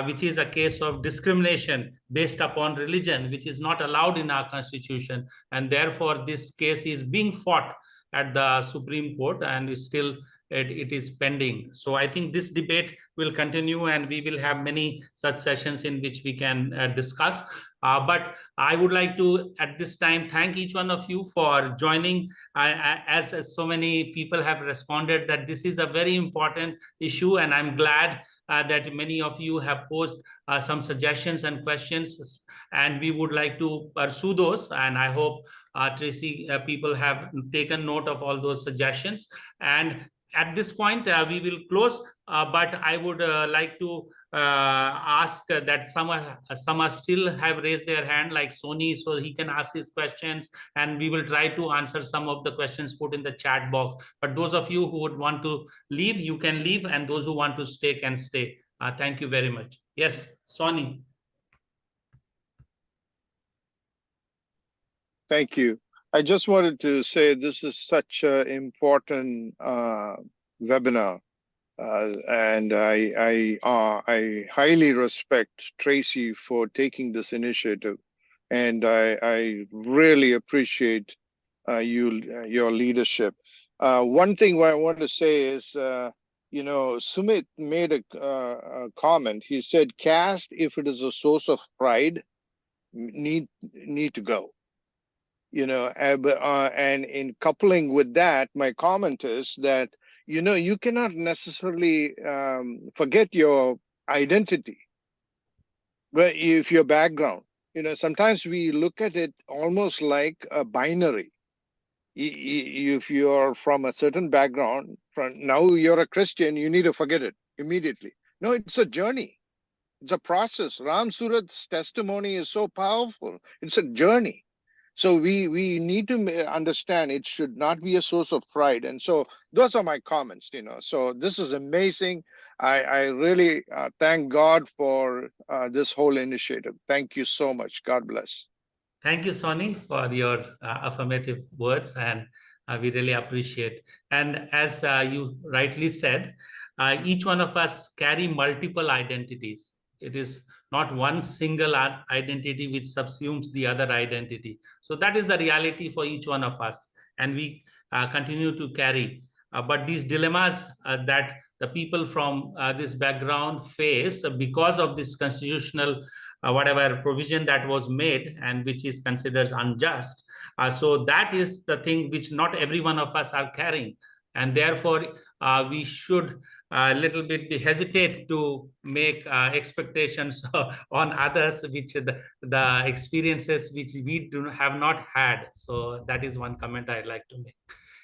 which is a case of discrimination based upon religion, which is not allowed in our constitution. And therefore, this case is being fought at the Supreme Court, and still it is pending. So I think this debate will continue, and we will have many such sessions in which we can discuss. But I would like to, at this time, thank each one of you for joining. As so many people have responded, that this is a very important issue, and I'm glad that many of you have posed some suggestions and questions, and we would like to pursue those. And I hope, Tracy, people have taken note of all those suggestions. And at this point, we will close, but I would like to ask that some still have raised their hand, like Sony, so he can ask his questions, and we will try to answer some of the questions put in the chat box. But those of you who would want to leave, you can leave, and those who want to stay can stay. Thank you very much. Yes, Sony. Thank you. I just wanted to say this is such an important webinar, and I highly respect Tracy for taking this initiative, and I really appreciate your leadership. One thing I want to say is, Sumit made a comment. He said, caste, if it is a source of pride, need to go. And in coupling with that, my comment is that, you cannot necessarily forget your identity, but if your background, sometimes we look at it almost like a binary. If you're from a certain background, front. Now you're a Christian, you need to forget it immediately. No, it's a journey. It's a process. Ram Surat's testimony is so powerful. It's a journey. So we need to understand it should not be a source of pride. And so those are my comments, So this is amazing. I really thank God for this whole initiative. Thank you so much. God bless. Thank you, Sonny, for your affirmative words, and we really appreciate. And as you rightly said, each one of us carry multiple identities. It is not one single identity which subsumes the other identity. So that is the reality for each one of us, and we continue to carry. But these dilemmas that the people from this background face because of this constitutional whatever provision that was made and which is considered unjust. So that is the thing which not every one of us are carrying. And therefore, we should a little bit hesitate to make expectations on others, which the experiences which we have not had. So that is one comment I'd like to make.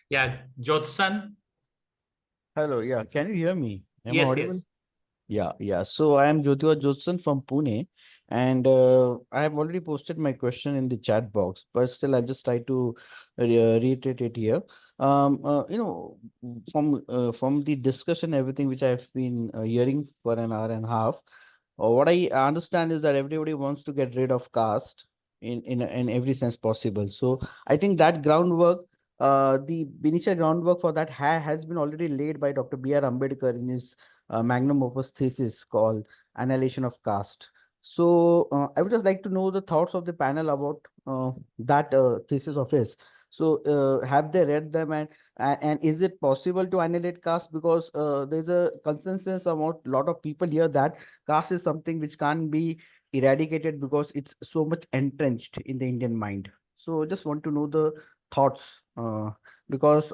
Yeah, Jotsan. Hello, yeah, can you hear me? Am I Yes, audible? yes. Yeah. So I am Jyotiwa Jotsan from Pune, and I have already posted my question in the chat box, but still I'll just try to reiterate it here. From the discussion, everything which I've been hearing for an hour and a half, what I understand is that everybody wants to get rid of caste in every sense possible. So I think that groundwork, the initial groundwork for that has been already laid by Dr. B.R. Ambedkar in his magnum opus thesis called Annihilation of Caste. So I would just like to know the thoughts of the panel about that thesis of his. So have they read them, and is it possible to annihilate caste? Because there's a consensus among a lot of people here that caste is something which can't be eradicated because it's so much entrenched in the Indian mind. So just want to know the thoughts, because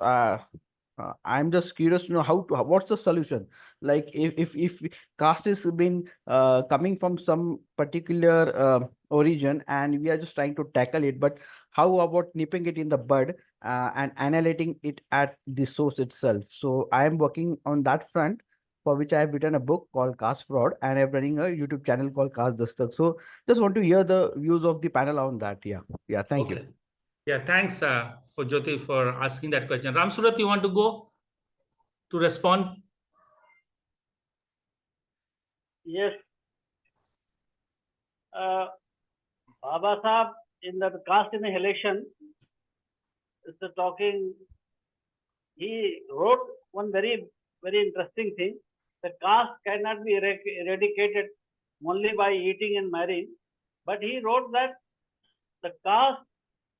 I'm just curious to know what's the solution. Like if caste has been coming from some particular origin and we are just trying to tackle it, but how about nipping it in the bud and annihilating it at the source itself? So I am working on that front, for which I have written a book called Caste Fraud, and I'm running a YouTube channel called Caste Dastak. So just want to hear the views of the panel on that. Yeah. Thank you. Okay. Yeah, thanks for Jyoti for asking that question. Ram Surat, you want to go to respond? Yes. Baba Sahib in the caste annihilation is talking. He wrote one very, very interesting thing. The caste cannot be eradicated only by eating and marrying. But he wrote that the caste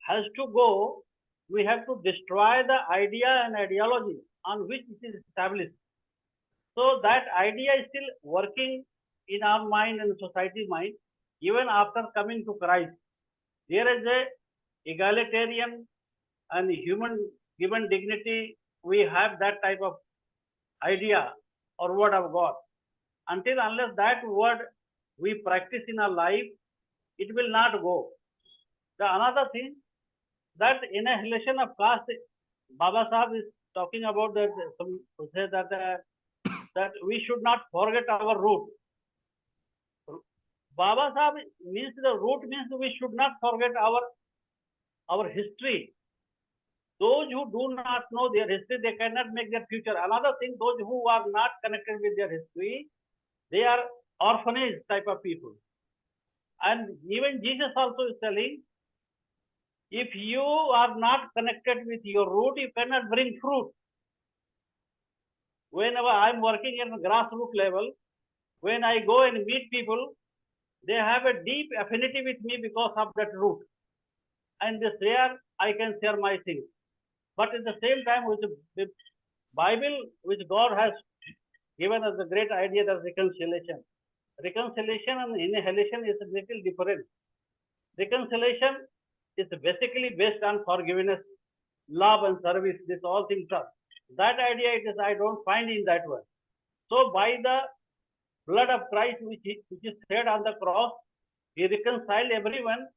has to go. We have to destroy the idea and ideology on which it is established. So that idea is still working in our mind and society mind, even after coming to Christ. There is a egalitarian and human given dignity. We have that type of idea or word of God. Until unless that word we practice in our life, it will not go. The another thing, that annihilation of caste, Baba Sahib is talking about that. Some say that that we should not forget our root. Baba Sahib means the root means we should not forget our history. Those who do not know their history, they cannot make their future. Another thing, those who are not connected with their history, they are orphanage type of people. And even Jesus also is telling, if you are not connected with your root, you cannot bring fruit. Whenever I'm working at a grassroots level, when I go and meet people, they have a deep affinity with me because of that root. And this there, I can share my things. But at the same time, with the Bible, which God has given us the great idea of reconciliation. Reconciliation and annihilation is a little different. Reconciliation is basically based on forgiveness, love and service, this all things are. That idea I don't find in that one. So by the blood of Christ which is shed on the cross, he reconciled everyone,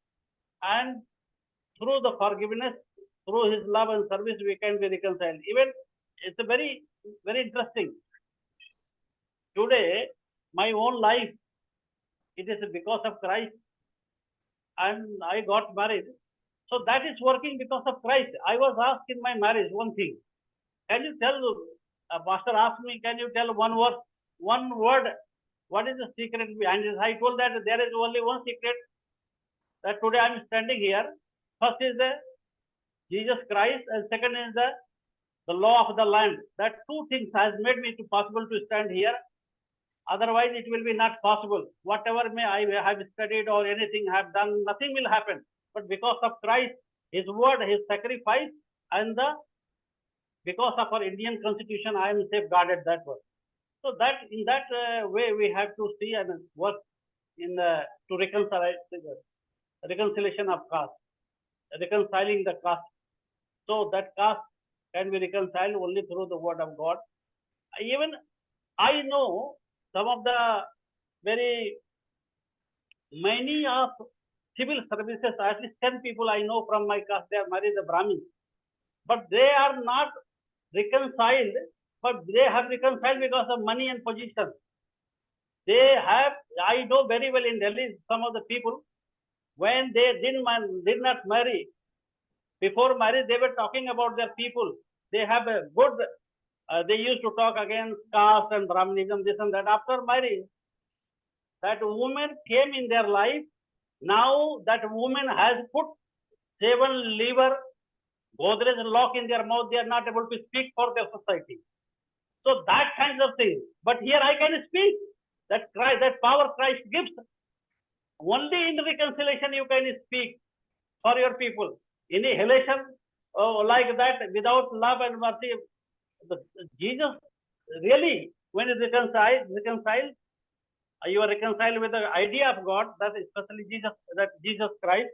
and through the forgiveness, through his love and service, we can be reconciled. Even it's a very very interesting. Today, my own life, it is because of Christ, and I got married. So that is working because of Christ. I was asked in my marriage one thing. Can you tell, a pastor asked me, can you tell one word, what is the secret behind this? I told that there is only one secret, that today I am standing here. First is the Jesus Christ, and second is the law of the land. That two things has made me possible to stand here. Otherwise, it will be not possible. Whatever may I have studied or anything have done, nothing will happen. But because of Christ, His word, His sacrifice, and because of our Indian Constitution, I am safeguarded that word. So that in that way, we have to see and work in to reconciliation of caste, reconciling the caste. So that caste can be reconciled only through the word of God. Even I know some of the very many of civil services, at least 10 people I know from my caste, they are married the Brahmins, but they are not reconciled, but they have reconciled because of money and position. They have, I know very well in Delhi, some of the people, when they did not marry, before marriage, they were talking about their people. They have a good, they used to talk against caste and Brahmanism, this and that. After marriage, that woman came in their life. Now that woman has put 7 lever Godrej lock in their mouth. They are not able to speak for their society. So that kind of thing. But here I can speak. That Christ, that power Christ gives. Only in reconciliation you can speak for your people. Annihilation, like that, without love and mercy, Jesus really, when you reconcile, you are reconciled with the idea of God, that especially Jesus Christ,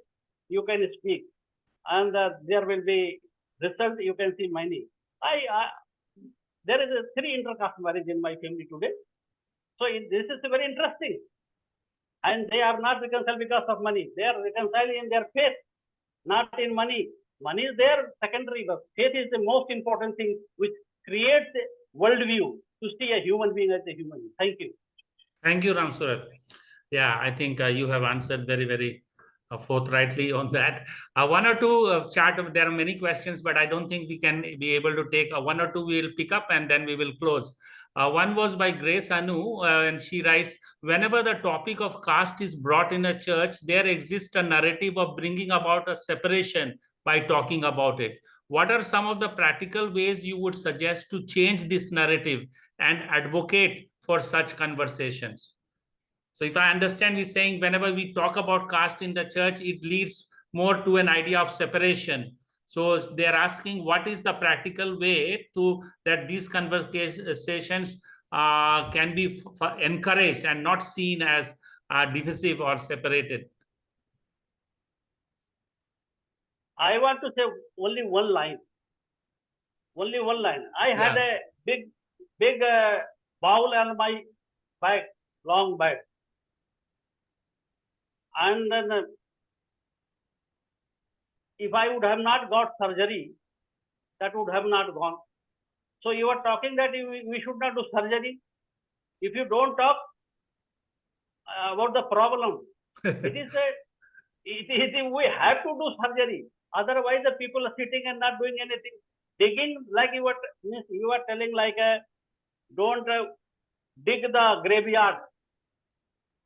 you can speak, and there will be result. You can see many. There is a 3 intercaste marriage in my family today, so this is very interesting. And they are not reconciled because of money. They are reconciled in their faith, not in money. Money is there secondary, but faith is the most important thing, which creates a worldview to see a human being as a human being. Thank you. Thank you, Ram Surat. Yeah, I think you have answered very, very forthrightly on that. One or two chat, there are many questions, but I don't think we can be able to take one or two. We will pick up and then we will close. One was by Grace Anu, and she writes, whenever the topic of caste is brought in a church, there exists a narrative of bringing about a separation by talking about it. What are some of the practical ways you would suggest to change this narrative and advocate for such conversations? So if I understand, we're saying whenever we talk about caste in the church, it leads more to an idea of separation. So they're asking, what is the practical way to that these conversations can be encouraged and not seen as divisive or separated? I want to say only one line. Only one line. I had a big bowl on my back, long back. And then if I would have not got surgery, that would have not gone. So you are talking that we should not do surgery. If you don't talk about the problem, we have to do surgery. Otherwise, the people are sitting and not doing anything. Digging, like you are telling, like don't dig the graveyard.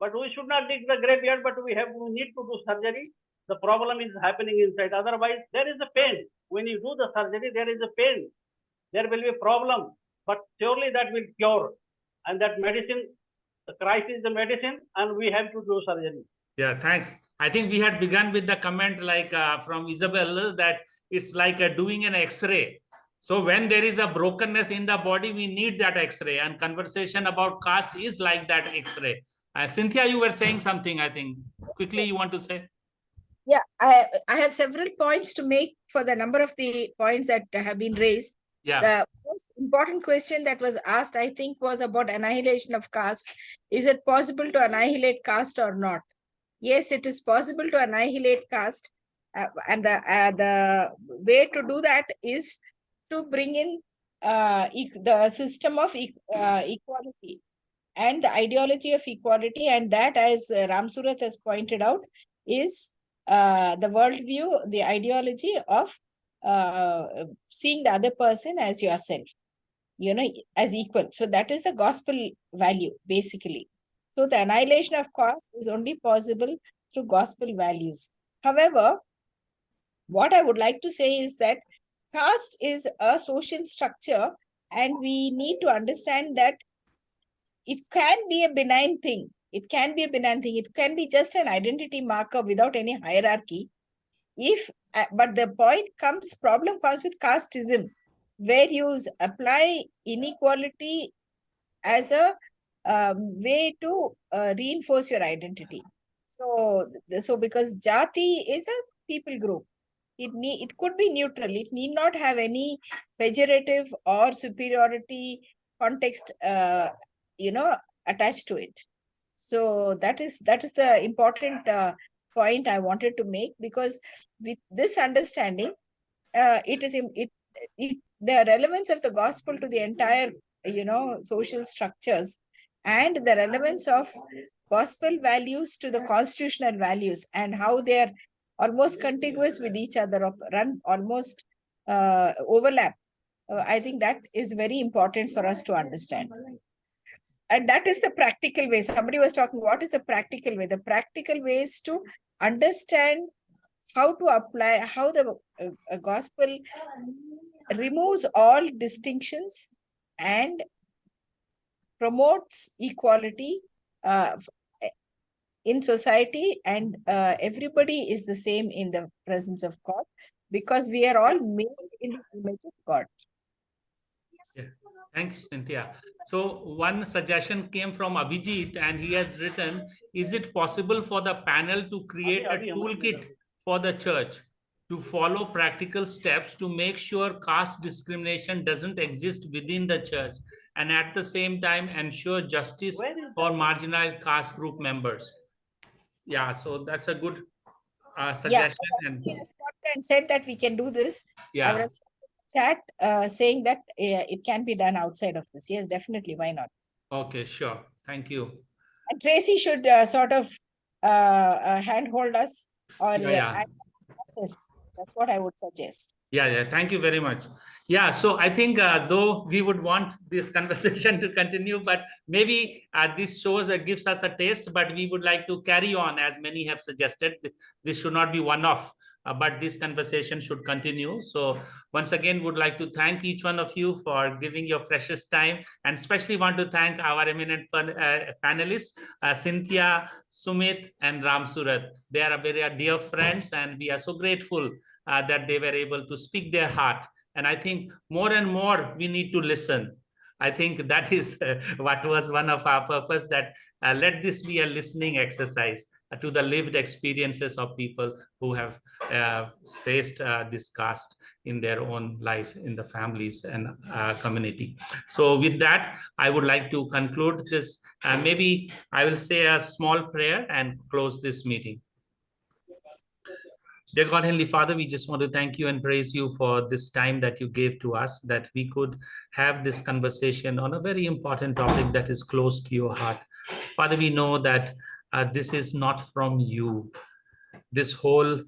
But we should not dig the graveyard, but we need to do surgery. The problem is happening inside. Otherwise, there is a pain. When you do the surgery, there is a pain. There will be a problem, but surely that will cure. And that medicine, the Christ is the medicine, and we have to do surgery. Yeah, thanks. I think we had begun with the comment like from Isabel that it's like doing an X-ray. So when there is a brokenness in the body, we need that X-ray, and conversation about caste is like that X-ray. Cynthia, you were saying something, I think. Quickly, yes. You want to say? Yeah, I have several points to make for the number of the points that have been raised. Yeah. The most important question that was asked, I think, was about annihilation of caste. Is it possible to annihilate caste or not? Yes, it is possible to annihilate caste. And the way to do that is to bring in the system of equality and the ideology of equality, and that, as Ram Surat has pointed out, is the worldview, the ideology of seeing the other person as yourself, as equal. So that is the gospel value, basically. So the annihilation of caste is only possible through gospel values. However, what I would like to say is that caste is a social structure, and we need to understand that it can be a benign thing. It can be a benign thing. It can be just an identity marker without any hierarchy. But the problem comes with casteism, where you apply inequality as a way to reinforce your identity. So because jati is a people group, it could be neutral. It need not have any pejorative or superiority context, attached to it. So that is the important point I wanted to make, because with this understanding, the relevance of the gospel to the entire, social structures, and the relevance of gospel values to the constitutional values, and how they are almost contiguous with each other, or run almost overlap. I think that is very important for us to understand. And that is the practical way. Somebody was talking, what is the practical way? The practical way is to understand how to apply, how the gospel removes all distinctions and promotes equality in society, and everybody is the same in the presence of God, because we are all made in the image of God. Yeah. Thanks, Cynthia. So one suggestion came from Abhijit, and he has written, is it possible for the panel to create a toolkit for the church to follow practical steps to make sure caste discrimination doesn't exist within the church, and at the same time ensure justice for marginalized caste group members? Yeah, so that's a good suggestion. Yeah, and said that we can do this. Yeah. I was chat saying that it can be done outside of this. Yes, definitely. Why not? Okay, sure. Thank you. And Tracy should sort of handhold us, or process. That's what I would suggest. Yeah. Thank you very much. Yeah, so I think though we would want this conversation to continue, but maybe this shows gives us a taste, but we would like to carry on, as many have suggested. This should not be one-off, but this conversation should continue. So once again, would like to thank each one of you for giving your precious time, and especially want to thank our eminent panelists, Cynthia, Sumit, and Ram Surat. They are very dear friends, and we are so grateful that they were able to speak their heart. And I think more and more we need to listen. I think that is what was one of our purpose, that let this be a listening exercise to the lived experiences of people who have faced this caste in their own life, in the families and community. So with that, I would like to conclude this. Maybe I will say a small prayer and close this meeting. Dear God, Heavenly Father, we just want to thank you and praise you for this time that you gave to us, that we could have this conversation on a very important topic that is close to your heart. Father, we know that this is not from you. This whole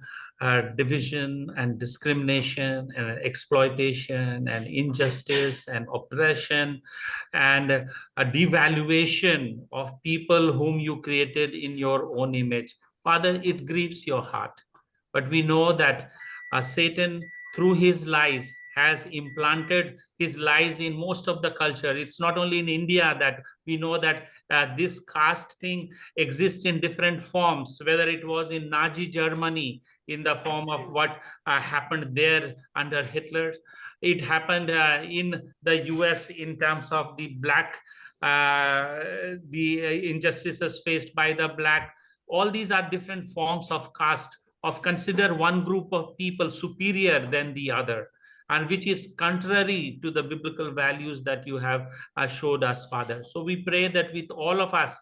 division and discrimination and exploitation and injustice and oppression and a devaluation of people whom you created in your own image, Father, it grieves your heart. But we know that Satan, through his lies, has implanted his lies in most of the culture. It's not only in India that we know that this caste thing exists in different forms, whether it was in Nazi Germany in the form of what happened there under Hitler. It happened in the US in terms of the black, the injustices faced by the black. All these are different forms of caste, of consider one group of people superior than the other, and which is contrary to the biblical values that you have showed us, Father. So we pray that with all of us,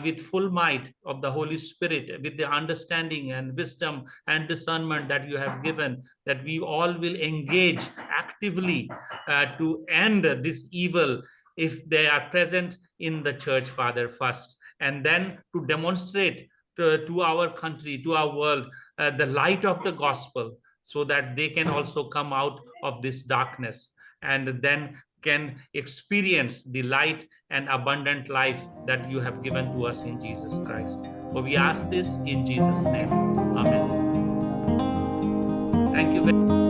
with full might of the Holy Spirit, with the understanding and wisdom and discernment that you have given, that we all will engage actively actively to end this evil if they are present in the church father first, and then to demonstrate to our country, to our world, the light of the gospel, so that they can also come out of this darkness and then can experience the light and abundant life that you have given to us in Jesus Christ. For we ask this in Jesus' name. Amen. Thank you very much.